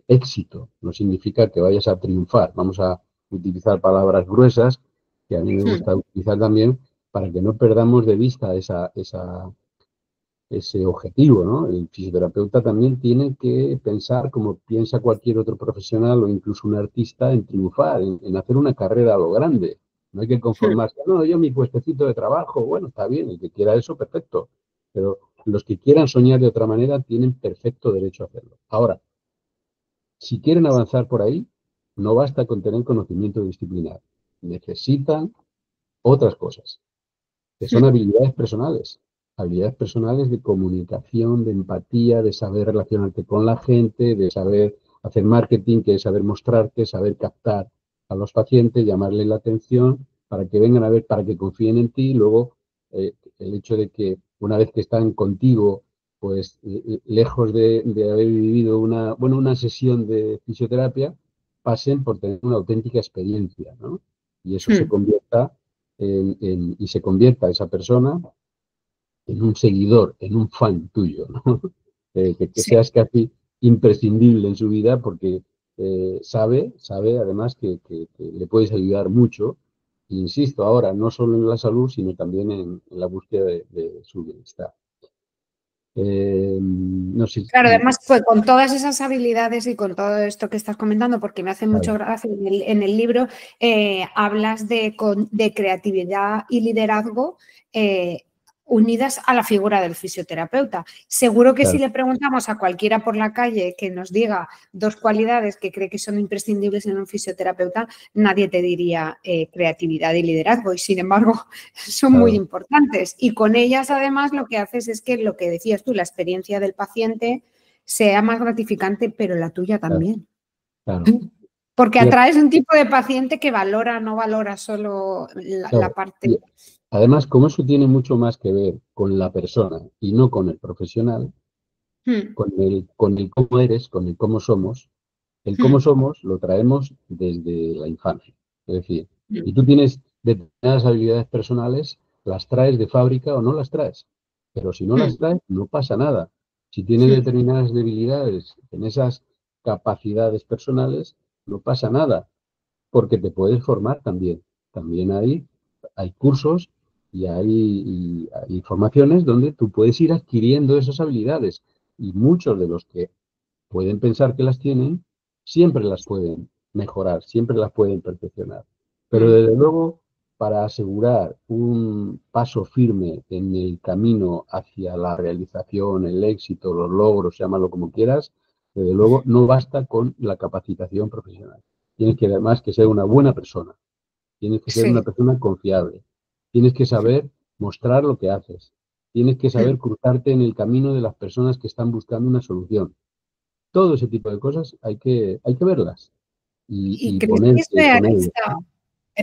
éxito. No significa que vayas a triunfar. Vamos a utilizar palabras gruesas, que a mí me
mm,
gusta utilizar también, para que no perdamos de vista ese objetivo, ¿no? El fisioterapeuta también tiene que pensar, como piensa cualquier otro profesional o incluso un artista, en triunfar, en hacer una carrera a lo grande. No hay que
mm,
conformarse, no, yo mi puestecito de trabajo, bueno, está bien, el que quiera eso, perfecto. Pero los que quieran soñar de otra manera tienen perfecto derecho a hacerlo. Ahora, si quieren avanzar por ahí, no basta con tener conocimiento disciplinar. Necesitan otras cosas que son
mm.
habilidades personales de comunicación, de empatía, de saber relacionarte con la gente, de saber hacer marketing, que es saber mostrarte, saber captar a los pacientes, llamarles la atención para que vengan a ver, para que confíen en ti. Luego, el hecho de que una vez que están contigo, pues lejos de haber vivido una sesión de fisioterapia, pasen por tener una auténtica experiencia, ¿no? Y eso se
Mm.
convierta y se convierta esa persona en un seguidor, en un fan tuyo, ¿no? Que
Sí.
seas casi imprescindible en su vida porque sabe además que le puedes ayudar mucho. Insisto, ahora no solo en la salud, sino también en la búsqueda de su bienestar. Eh, no sé.
Claro, además, pues, con todas esas habilidades y con todo esto que estás comentando, porque me hace mucho gracia, en el libro hablas de creatividad y liderazgo unidas a la figura del fisioterapeuta. Seguro que si le preguntamos a cualquiera por la calle que nos diga 2 cualidades que cree que son imprescindibles en un fisioterapeuta, nadie te diría creatividad y liderazgo, y sin embargo son muy importantes. Y con ellas, además, lo que haces es que lo que decías tú, la experiencia del paciente sea más gratificante, pero la tuya también. Porque atraes un tipo de paciente que valora, no valora solo la parte.
Además, como eso tiene mucho más que ver con la persona y no con el profesional, con el cómo eres, con el cómo somos, el cómo somos lo traemos desde la infancia. Es decir, y tú tienes determinadas habilidades personales, las traes de fábrica o no las traes. Pero si no las traes, no pasa nada. Si tienes determinadas debilidades en esas capacidades personales, no pasa nada, porque te puedes formar también. También hay cursos y hay formaciones donde tú puedes ir adquiriendo esas habilidades. Y muchos de los que pueden pensar que las tienen, siempre las pueden mejorar, siempre las pueden perfeccionar. Pero desde luego, para asegurar un paso firme en el camino hacia la realización, el éxito, los logros, llámalo como quieras, desde luego no basta con la capacitación profesional. Tienes que además que ser una buena persona, tienes que ser una persona confiable, tienes que saber mostrar lo que haces, tienes que saber cruzarte en el camino de las personas que están buscando una solución. Todo ese tipo de cosas hay que verlas
¿Y
y
crees que es
ponerte con ellas.
realista?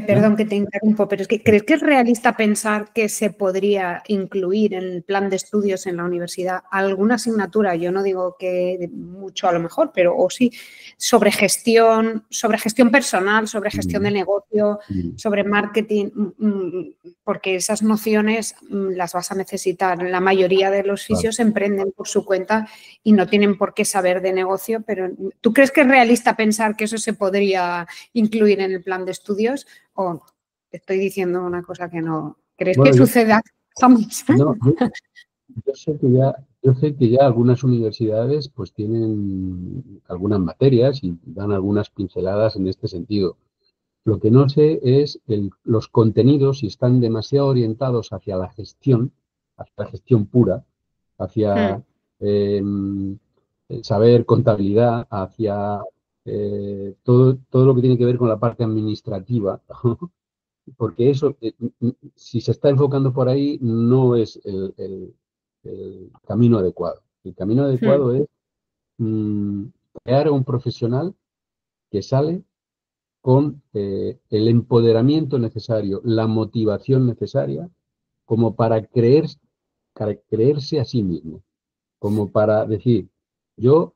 Perdón que te interrumpo, pero es que ¿crees que es realista pensar que se podría incluir en el plan de estudios en la universidad alguna asignatura, yo no digo que mucho a lo mejor, pero o sí, sobre gestión personal, sobre gestión de negocio, sobre marketing, porque esas nociones las vas a necesitar. La mayoría de los fisios emprenden por su cuenta y no tienen por qué saber de negocio, pero ¿tú crees que es realista pensar que eso se podría incluir en el plan de estudios? ¿O te estoy diciendo una cosa que no crees que suceda?
No, yo sé que ya algunas universidades pues tienen algunas materias y dan algunas pinceladas en este sentido. Lo que no sé es los contenidos, si están demasiado orientados hacia la gestión pura, hacia saber contabilidad, hacia todo lo que tiene que ver con la parte administrativa, porque eso, si se está enfocando por ahí, no es el camino adecuado. El camino adecuado es crear un profesional que sale con el empoderamiento necesario, la motivación necesaria, como para creerse a sí mismo, como para decir, yo,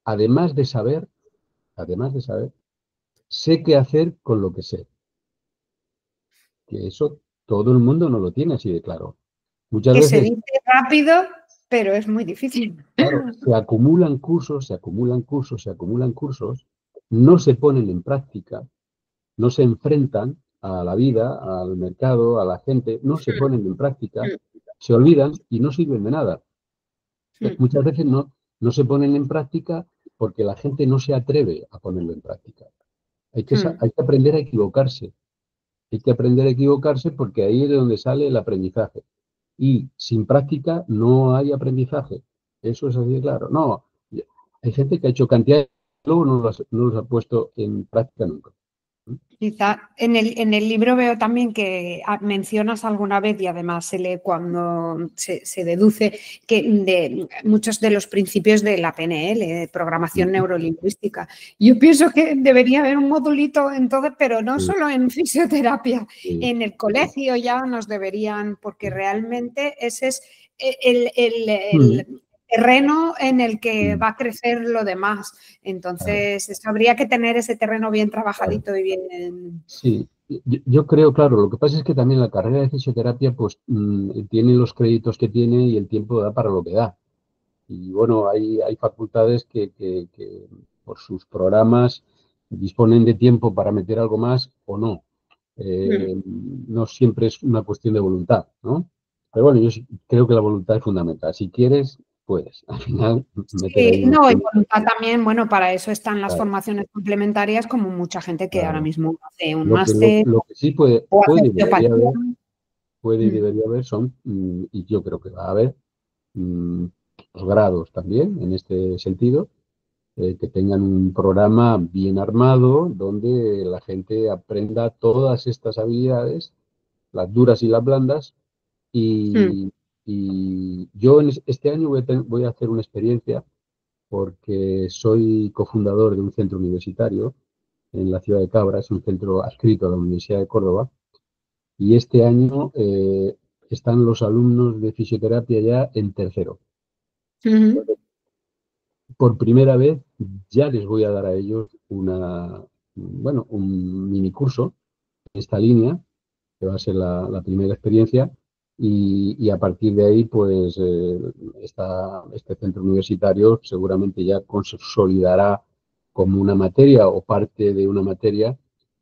además de saber, sé qué hacer con lo que sé. Que eso todo el mundo no lo tiene así de claro. Muchas
Que se
veces,
dice rápido, pero es muy difícil.
claro, se acumulan cursos, se acumulan cursos, se acumulan cursos, no se ponen en práctica, no se enfrentan a la vida, al mercado, a la gente, no se ponen en práctica, se olvidan y no sirven de nada. Muchas veces no se ponen en práctica porque la gente no se atreve a ponerlo en práctica. Hay que aprender a equivocarse. Hay que aprender a equivocarse porque ahí es de donde sale el aprendizaje. Y sin práctica no hay aprendizaje. Eso es así de claro. No, hay gente que ha hecho cantidad de luego no los ha puesto en práctica nunca.
Quizá en el libro veo también que mencionas alguna vez, y además se lee cuando se deduce, que de muchos de los principios de la PNL, de programación neurolingüística. Yo pienso que debería haber un modulito en todo, pero no solo en fisioterapia. En el colegio ya nos deberían, porque realmente ese es el terreno en el que va a crecer lo demás. Entonces, habría que tener ese terreno bien trabajadito y bien.
Sí, yo creo, claro, lo que pasa es que también la carrera de fisioterapia pues tiene los créditos que tiene y el tiempo da para lo que da. Y bueno, hay facultades que por sus programas disponen de tiempo para meter algo más o no. No siempre es una cuestión de voluntad, ¿no? Pero bueno, yo sí creo que la voluntad es fundamental. Si quieres, puedes. Al final, meter ahí
Sí,
unos
no, y
puños.
voluntad también, bueno, para eso están las
Claro,
formaciones complementarias, como mucha gente que ahora
claro.
mismo hace un
Lo que, lo,
máster
lo que sí puede,
o hace
puede y debería
osteopatía.
haber, puede y
Mm,
debería haber son, y yo creo que va a haber, posgrados también en este sentido, que tengan un programa bien armado donde la gente aprenda todas estas habilidades, las duras y las blandas,
mm,
y, y yo este año voy a hacer una experiencia porque soy cofundador de un centro universitario en la ciudad de Cabra, es un centro adscrito a la Universidad de Córdoba, y este año están los alumnos de fisioterapia ya en tercero.
ujú,
Por primera vez ya les voy a dar a ellos un mini curso en esta línea, que va a ser la primera experiencia, y a partir de ahí, pues este centro universitario seguramente ya consolidará como una materia o parte de una materia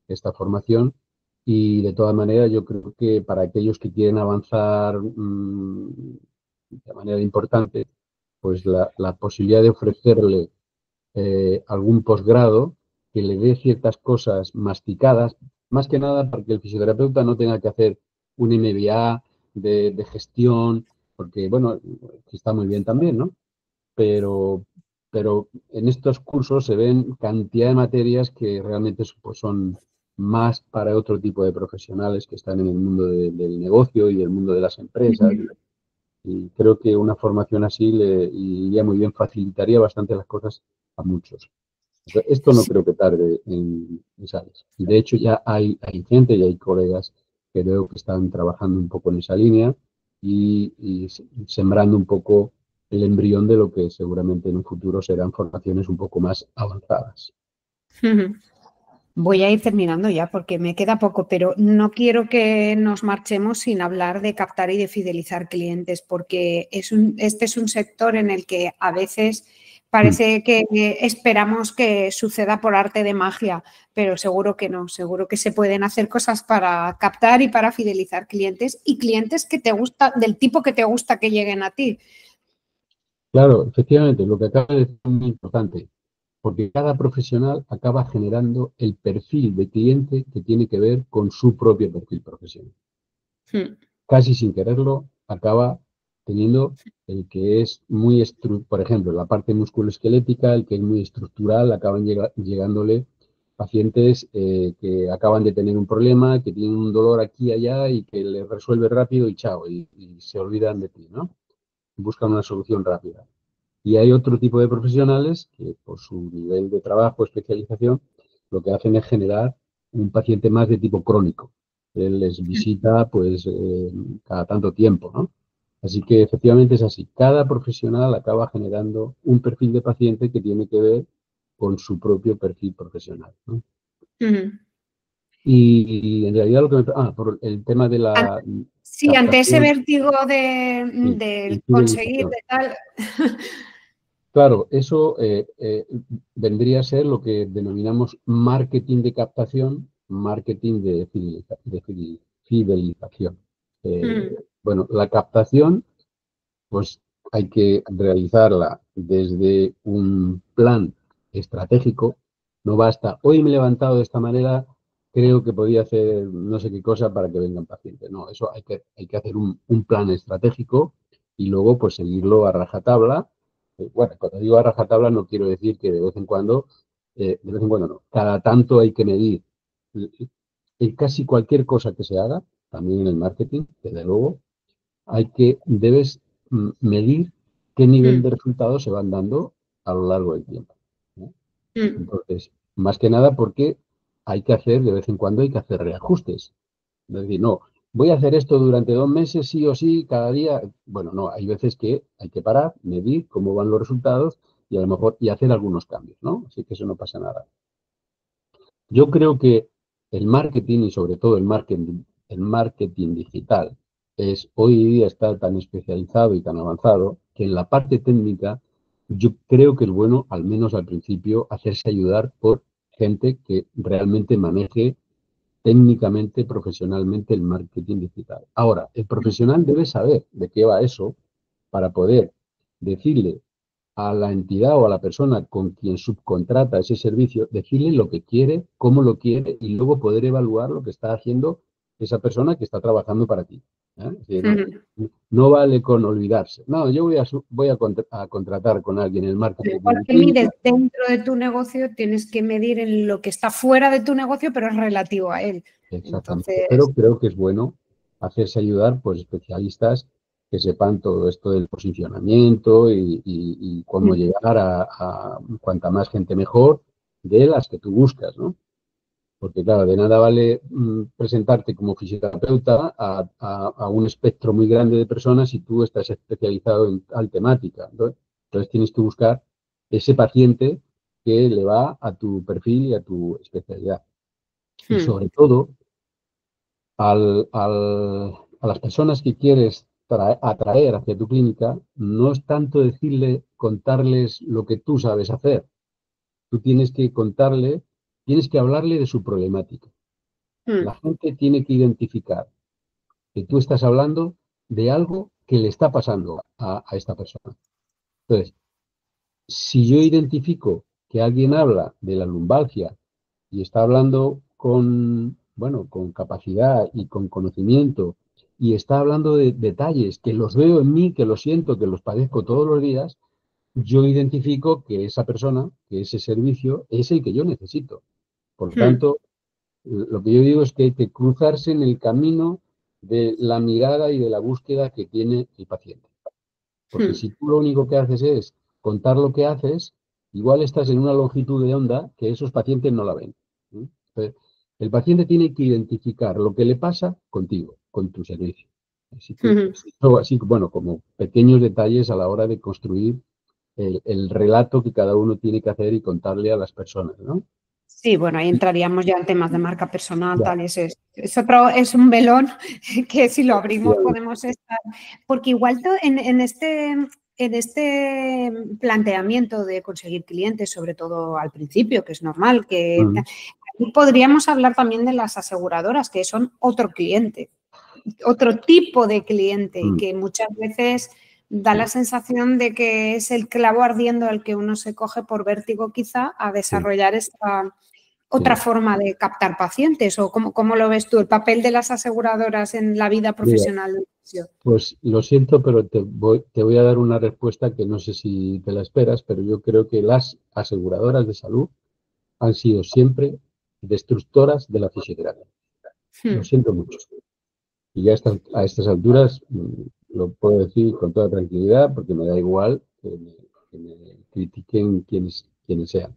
esta formación. Y de todas maneras, yo creo que para aquellos que quieren avanzar de manera importante, pues la posibilidad de ofrecerle algún posgrado que le dé ciertas cosas masticadas, más que nada para que el fisioterapeuta no tenga que hacer un MBA de gestión, porque, bueno, está muy bien también, ¿no? Pero, pero en estos cursos se ven cantidad de materias que realmente pues, son más para otro tipo de profesionales que están en el mundo del negocio y el mundo de las empresas.
ujú.
Y creo que una formación así le iría muy bien, facilitaría bastante las cosas a muchos. Esto no
Sí,
creo que tarde en sales. Y de hecho ya hay gente y hay colegas que veo que están trabajando un poco en esa línea y sembrando un poco el embrión de lo que seguramente en un futuro serán formaciones un poco más avanzadas.
ujú. Voy a ir terminando ya porque me queda poco, pero no quiero que nos marchemos sin hablar de captar y de fidelizar clientes, porque este es un sector en el que a veces
Mm.
parece que esperamos que suceda por arte de magia, pero seguro que no, seguro que se pueden hacer cosas para captar y para fidelizar clientes y clientes que te gusta, del tipo que te gusta que lleguen a ti.
Claro, efectivamente, lo que acaba de decir es muy importante, porque cada profesional acaba generando el perfil de cliente que tiene que ver con su propio perfil profesional.
Mm,
Casi sin quererlo, acaba teniendo el que es muy, por ejemplo, la parte musculoesquelética, el que es muy estructural, acaban llegándole pacientes que acaban de tener un problema, que tienen un dolor aquí y allá y que le resuelve rápido y chao, y se olvidan de ti, ¿no? Buscan una solución rápida. Y hay otro tipo de profesionales que por su nivel de trabajo, especialización, lo que hacen es generar un paciente más de tipo crónico. Él les visita pues cada tanto tiempo, ¿no? Así que efectivamente es así. Cada profesional acaba generando un perfil de paciente que tiene que ver con su propio perfil profesional, ¿no?
ujú.
Y en realidad lo que por el tema de
An-
la
Sí, ante ese
captación
vértigo
y
de conseguir,
fidelización.
de tal.
Claro, eso vendría a ser lo que denominamos marketing de captación, marketing de fidelización.
Mm,
Bueno, la captación, pues hay que realizarla desde un plan estratégico. No basta, hoy me he levantado de esta manera, creo que podía hacer no sé qué cosa para que vengan pacientes. No, eso hay que hacer un plan estratégico y luego pues seguirlo a rajatabla. Bueno, cuando digo a rajatabla no quiero decir que de vez en cuando no, cada tanto hay que medir. En casi cualquier cosa que se haga, también en el marketing, desde luego, debes medir qué nivel
mm,
de resultados se van dando a lo largo del tiempo, ¿no?
mm,
Entonces, más que nada porque hay que hacer, de vez en cuando hay que hacer reajustes. Es decir, no, voy a hacer esto durante 2 meses, sí o sí, cada día. Bueno, no, hay veces que hay que parar, medir cómo van los resultados y a lo mejor y hacer algunos cambios, ¿no? Así que eso no pasa nada. Yo creo que el marketing y sobre todo el marketing digital es hoy en día está tan especializado y tan avanzado que en la parte técnica yo creo que es bueno, al menos al principio, hacerse ayudar por gente que realmente maneje técnicamente, profesionalmente el marketing digital. Ahora, el profesional debe saber de qué va eso para poder decirle a la entidad o a la persona con quien subcontrata ese servicio, decirle lo que quiere, cómo lo quiere y luego poder evaluar lo que está haciendo esa persona que está trabajando para ti. Es decir, no vale con olvidarse. No, yo voy a contratar con alguien el marketing.
Igual que mides dentro de tu negocio, tienes que medir en lo que está fuera de tu negocio, pero es relativo a él.
Exactamente.
Entonces,
pero creo que es bueno hacerse ayudar por especialistas que sepan todo esto del posicionamiento y cómo llegar a cuanta más gente mejor de las que tú buscas, ¿no? Porque, claro, de nada vale presentarte como fisioterapeuta a un espectro muy grande de personas si tú estás especializado en tal temática. Entonces tienes que buscar ese paciente que le va a tu perfil y a tu especialidad. Y sobre todo, a las personas que quieres atraer hacia tu clínica, no es tanto contarles lo que tú sabes hacer. Tú tienes que tienes que hablarle de su problemática. La gente tiene que identificar que tú estás hablando de algo que le está pasando a esta persona. Entonces, si yo identifico que alguien habla de la lumbalgia y está hablando bueno, con capacidad y con conocimiento y está hablando de detalles que los veo en mí, que los siento, que los padezco todos los días, yo identifico que esa persona, que ese servicio es el que yo necesito. Por lo tanto, lo que yo digo es que hay que cruzarse en el camino de la mirada y de la búsqueda que tiene el paciente. Porque si tú lo único que haces es contar lo que haces, igual estás en una longitud de onda que esos pacientes no la ven. Entonces, el paciente tiene que identificar lo que le pasa contigo, con tu servicio. Así que, bueno, como pequeños detalles a la hora de construir el relato que cada uno tiene que hacer y contarle a las personas, ¿no?
Sí, bueno, ahí entraríamos ya en temas de marca personal, tal, es un velón que si lo abrimos podemos estar, porque igual en este planteamiento de conseguir clientes, sobre todo al principio, que es normal, que podríamos hablar también de las aseguradoras, que son otro cliente, otro tipo de cliente y que muchas veces da la sensación de que es el clavo ardiendo al que uno se coge por vértigo quizá a desarrollar esta otra forma de captar pacientes. ¿O cómo lo ves tú, el papel de las aseguradoras en la vida profesional del fisio?
Pues lo siento, pero te voy a dar una respuesta que no sé si te la esperas, pero yo creo que las aseguradoras de salud han sido siempre destructoras de la fisioterapia. Lo siento mucho. Y ya a estas alturas lo puedo decir con toda tranquilidad porque me da igual que me critiquen quienes sean.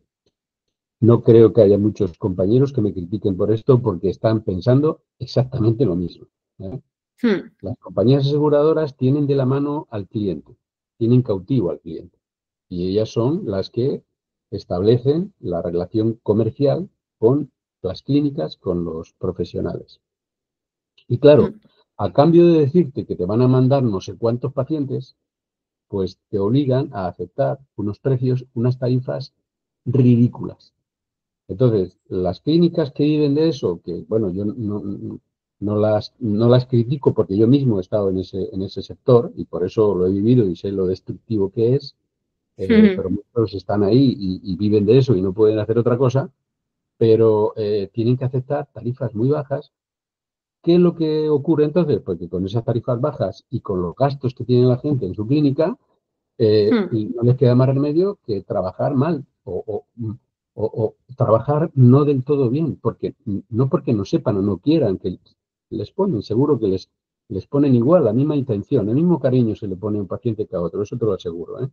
No creo que haya muchos compañeros que me critiquen por esto porque están pensando exactamente lo mismo. Las compañías aseguradoras tienen de la mano al cliente, tienen cautivo al cliente. Y ellas son las que establecen la relación comercial con las clínicas, con los profesionales. Y claro, a cambio de decirte que te van a mandar no sé cuántos pacientes, pues te obligan a aceptar unos precios, unas tarifas ridículas. Entonces, las clínicas que viven de eso, que bueno, yo no las critico porque yo mismo he estado en ese sector y por eso lo he vivido y sé lo destructivo que es, pero muchos están ahí y viven de eso y no pueden hacer otra cosa, pero tienen que aceptar tarifas muy bajas. ¿Qué es lo que ocurre entonces? Pues que con esas tarifas bajas y con los gastos que tiene la gente en su clínica, no les queda más remedio que trabajar mal o trabajar no del todo bien, no porque no sepan o no quieran, que les ponen, seguro que les ponen igual, la misma intención, el mismo cariño se le pone a un paciente que a otro, eso te lo aseguro,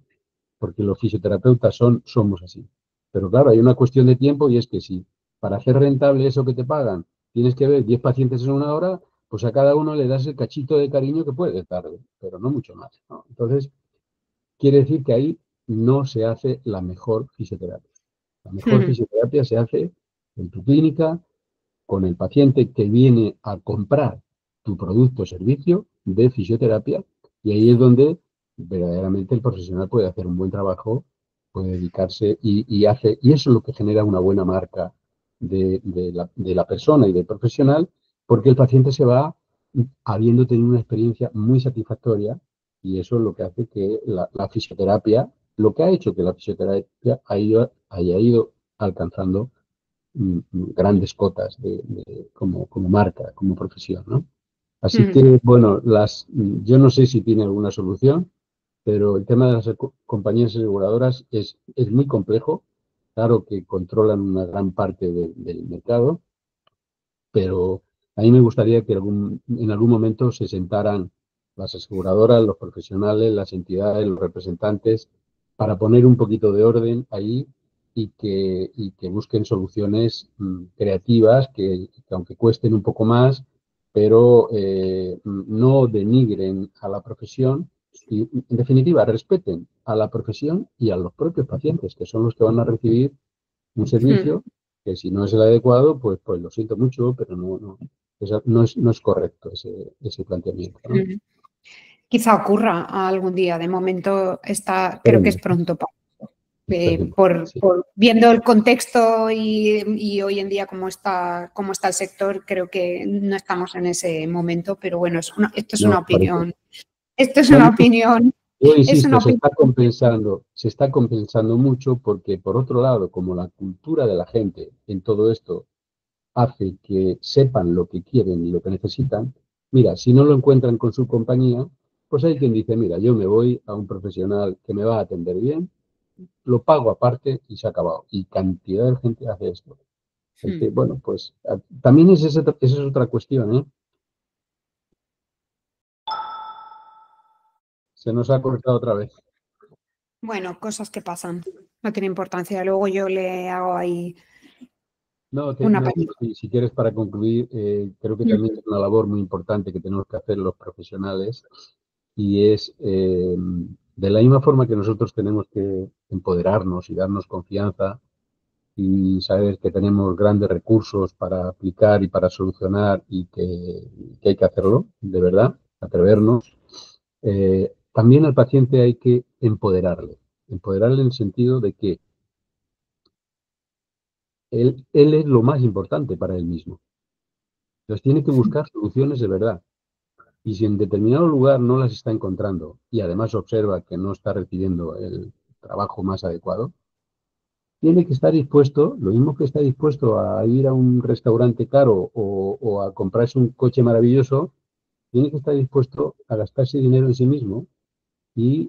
porque los fisioterapeutas somos así. Pero claro, hay una cuestión de tiempo y es que si para hacer rentable eso que te pagan tienes que ver 10 pacientes en una hora, pues a cada uno le das el cachito de cariño que puedes darle, pero no mucho más, ¿no? Entonces, quiere decir que ahí no se hace la mejor fisioterapia. La mejor fisioterapia se hace en tu clínica con el paciente que viene a comprar tu producto o servicio de fisioterapia y ahí es donde verdaderamente el profesional puede hacer un buen trabajo, puede dedicarse y eso es lo que genera una buena marca de la persona y del profesional porque el paciente se va habiendo tenido una experiencia muy satisfactoria Y eso es lo que hace que la fisioterapia, lo que ha hecho que la fisioterapia haya ido alcanzando grandes cotas como marca, como profesión, ¿no? Así
Mm,
que, bueno, yo no sé si tiene alguna solución, pero el tema de las compañías aseguradoras es muy complejo. Claro que controlan una gran parte del mercado, pero a mí me gustaría que en algún momento se sentaran las aseguradoras, los profesionales, las entidades, los representantes, para poner un poquito de orden ahí y que busquen soluciones creativas que aunque cuesten un poco más, pero no denigren a la profesión y, en definitiva, respeten a la profesión y a los propios pacientes, que son los que van a recibir un
mm,
servicio que si no es el adecuado, pues lo siento mucho, pero no es correcto ese planteamiento, ¿no?
mm. Quizá ocurra algún día. De momento creo que es
Esperemos,
pronto
esperemos, sí.
viendo el contexto y hoy en día cómo está el sector, creo que no estamos en ese momento, pero bueno, esto es
No,
una
parece.
opinión. Esto es
No,
una
no,
opinión.
yo
Es
insisto,
una opinión.
se está compensando mucho porque, por otro lado, como la cultura de la gente en todo esto hace que sepan lo que quieren y lo que necesitan, mira, si no lo encuentran con su compañía, pues hay quien dice, mira, yo me voy a un profesional que me va a atender bien, lo pago aparte y se ha acabado. Y cantidad de gente hace esto. Bueno, pues también esa es otra cuestión, ¿eh? Se nos ha cortado otra vez.
Bueno, cosas que pasan. No tiene importancia. Luego yo le hago ahí
No,
una
no,
palita.
si quieres para concluir, creo que también es una labor muy importante que tenemos que hacer los profesionales y es de la misma forma que nosotros tenemos que empoderarnos y darnos confianza y saber que tenemos grandes recursos para aplicar y para solucionar y que hay que hacerlo, de verdad, atrevernos. También al paciente hay que empoderarle en el sentido de que él es lo más importante para él mismo. Entonces tiene que buscar soluciones de verdad. Y si en determinado lugar no las está encontrando y además observa que no está recibiendo el trabajo más adecuado, tiene que estar dispuesto, lo mismo que está dispuesto a ir a un restaurante caro o a comprarse un coche maravilloso, tiene que estar dispuesto a gastarse dinero en sí mismo y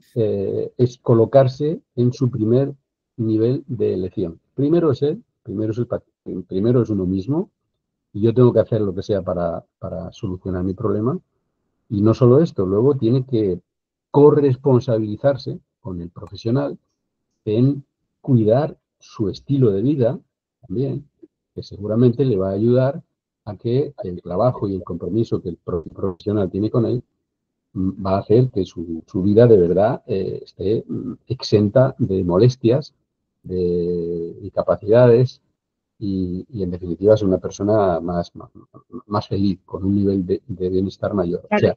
es colocarse en su primer nivel de elección. Primero es él, primero es uno mismo, y yo tengo que hacer lo que sea para solucionar mi problema. Y no solo esto, luego tiene que corresponsabilizarse con el profesional en cuidar su estilo de vida también, que seguramente le va a ayudar a que el trabajo y el compromiso que el profesional tiene con él va a hacer que su vida de verdad esté exenta de molestias, de incapacidades y en definitiva es una persona más feliz, con un nivel de bienestar mayor. O
Claro,
sea,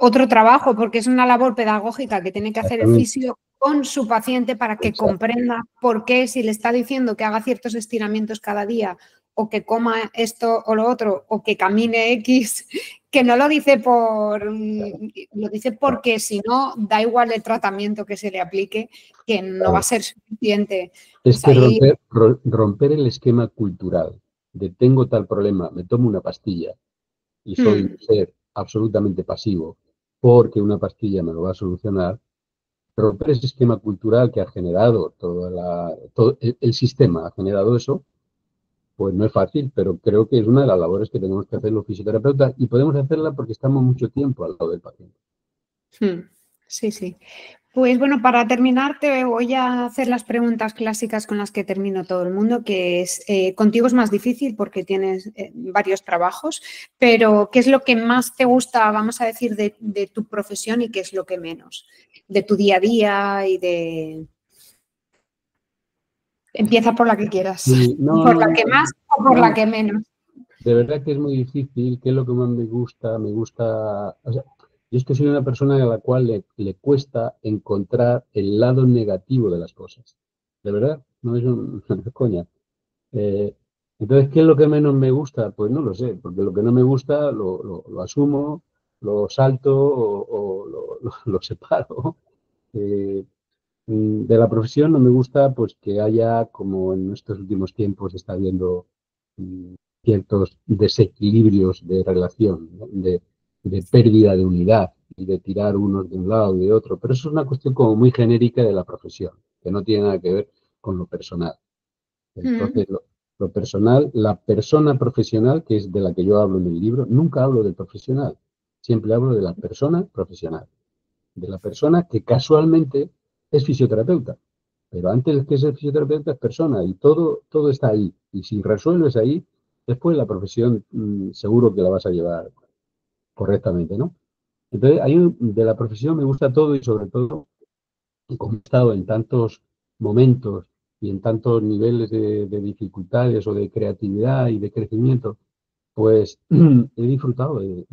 otro trabajo, porque es una labor pedagógica que tiene que hacer el
exactamente,
fisio con su paciente para que
exacto.
comprenda por qué si le está diciendo que haga ciertos estiramientos cada día o que coma esto o lo otro o que camine X, que no lo dice lo dice porque si no da igual el tratamiento que se le aplique, que no va a
Claro.
ser suficiente.
Es
Pues
que
ahí,
romper el esquema cultural de tengo tal problema, me tomo una pastilla y soy un
mm,
ser absolutamente pasivo porque una pastilla me lo va a solucionar, romper ese esquema cultural que ha generado todo el sistema, ha generado eso, pues no es fácil, pero creo que es una de las labores que tenemos que hacer los fisioterapeutas y podemos hacerla porque estamos mucho tiempo al lado del paciente.
mm, sí, sí. Pues bueno, para terminar te voy a hacer las preguntas clásicas con las que termino todo el mundo, que es, contigo es más difícil porque tienes varios trabajos, pero ¿qué es lo que más te gusta, vamos a decir, de tu profesión y qué es lo que menos? De tu día a día y de... Empieza por la que quieras,
Sí, no,
por
no,
la
no,
que más o por la
no,
que menos.
de verdad que es muy difícil. ¿Qué es lo que más me gusta, o sea, yo es que soy una persona a la cual le cuesta encontrar el lado negativo de las cosas. De verdad, no es no es coña. Eh, entonces, ¿qué es lo que menos me gusta? Pues no lo sé, porque lo que no me gusta lo asumo, lo salto o lo separo. De la profesión no me gusta pues que haya, como en estos últimos tiempos está habiendo ciertos desequilibrios de relación, ¿no? De pérdida de unidad y de tirar unos de un lado y de otro. Pero eso es una cuestión como muy genérica de la profesión, que no tiene nada que ver con lo personal. Entonces, lo personal, la persona profesional, que es de la que yo hablo en el libro, nunca hablo del profesional, siempre hablo de la persona profesional, de la persona que casualmente es fisioterapeuta. Pero antes de que ser fisioterapeuta es persona y todo está ahí. Y si resuelves ahí, después la profesión seguro que la vas a llevar correctamente, ¿no? Entonces, de la profesión me gusta todo y sobre todo, como he estado en tantos momentos y en tantos niveles de dificultades o de creatividad y de crecimiento, pues he disfrutado de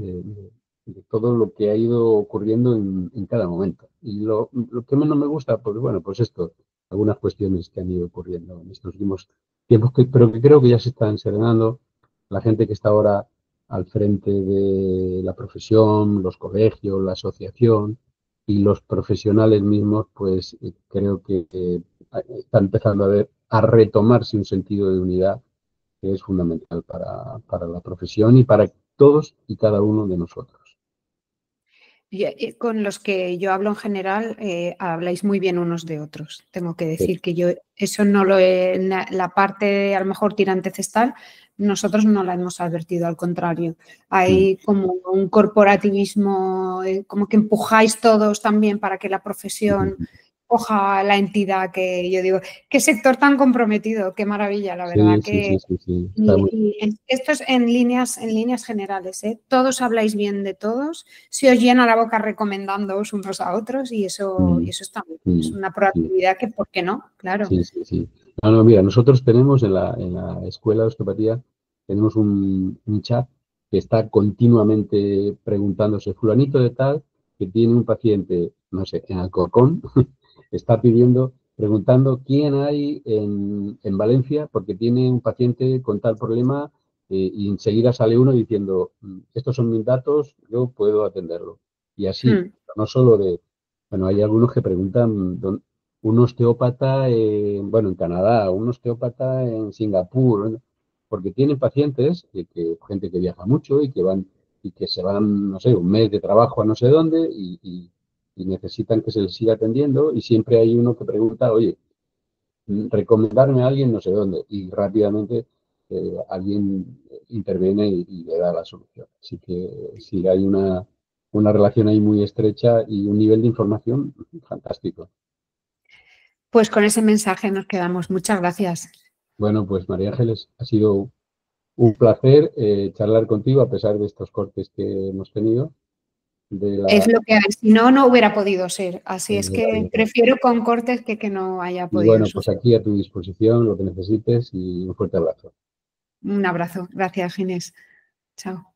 todo lo que ha ido ocurriendo en cada momento. Y lo que menos me gusta, pues bueno, pues esto, algunas cuestiones que han ido ocurriendo en estos últimos tiempos, pero que creo que ya se están serenando. La gente que está ahora al frente de la profesión, los colegios, la asociación y los profesionales mismos, pues creo que están empezando a retomarse un sentido de unidad que es fundamental para la profesión y para todos y cada uno de nosotros.
Con los que yo hablo en general, habláis muy bien unos de otros. Tengo que
Sí.
decir que yo eso no lo he, la parte a lo mejor tirante cestal, nosotros no la hemos advertido, al contrario. Hay como un corporativismo, como que empujáis todos también para que la profesión coja la entidad que yo digo, qué sector tan comprometido, qué maravilla, la verdad
Sí,
que...
sí. Está muy...
Y esto es en líneas generales, ¿eh? Todos habláis bien de todos, se os llena la boca recomendándoos unos a otros y eso está bien. Es una
sí.
proactividad que, ¿por qué no? Claro.
Sí. No, mira, nosotros tenemos en la escuela de osteopatía, tenemos un chat que está continuamente preguntándose, fulanito de tal, que tiene un paciente, no sé, en Alcorcón, está preguntando quién hay en Valencia porque tiene un paciente con tal problema y enseguida sale uno diciendo, estos son mis datos, yo puedo atenderlo. Y así, no solo bueno, hay algunos que preguntan, un osteópata, en Canadá, un osteópata en Singapur, ¿no? Porque tienen pacientes, gente que viaja mucho y que se van, no sé, un mes de trabajo a no sé dónde y necesitan que se les siga atendiendo y siempre hay uno que pregunta, oye, recomendarme a alguien no sé dónde y rápidamente alguien interviene y le da la solución. Así que sí, hay una relación ahí muy estrecha y un nivel de información fantástico.
Pues con ese mensaje nos quedamos. Muchas gracias.
Bueno, pues María Ángeles, ha sido un placer charlar contigo a pesar de estos cortes que hemos tenido.
Es lo que hay, si no, no hubiera podido ser. Así es que
De-
prefiero con cortes que no haya
y
podido
bueno, pues
suceder.
aquí a tu disposición, lo que necesites y un fuerte abrazo.
Un abrazo. Gracias, Ginés. Chao.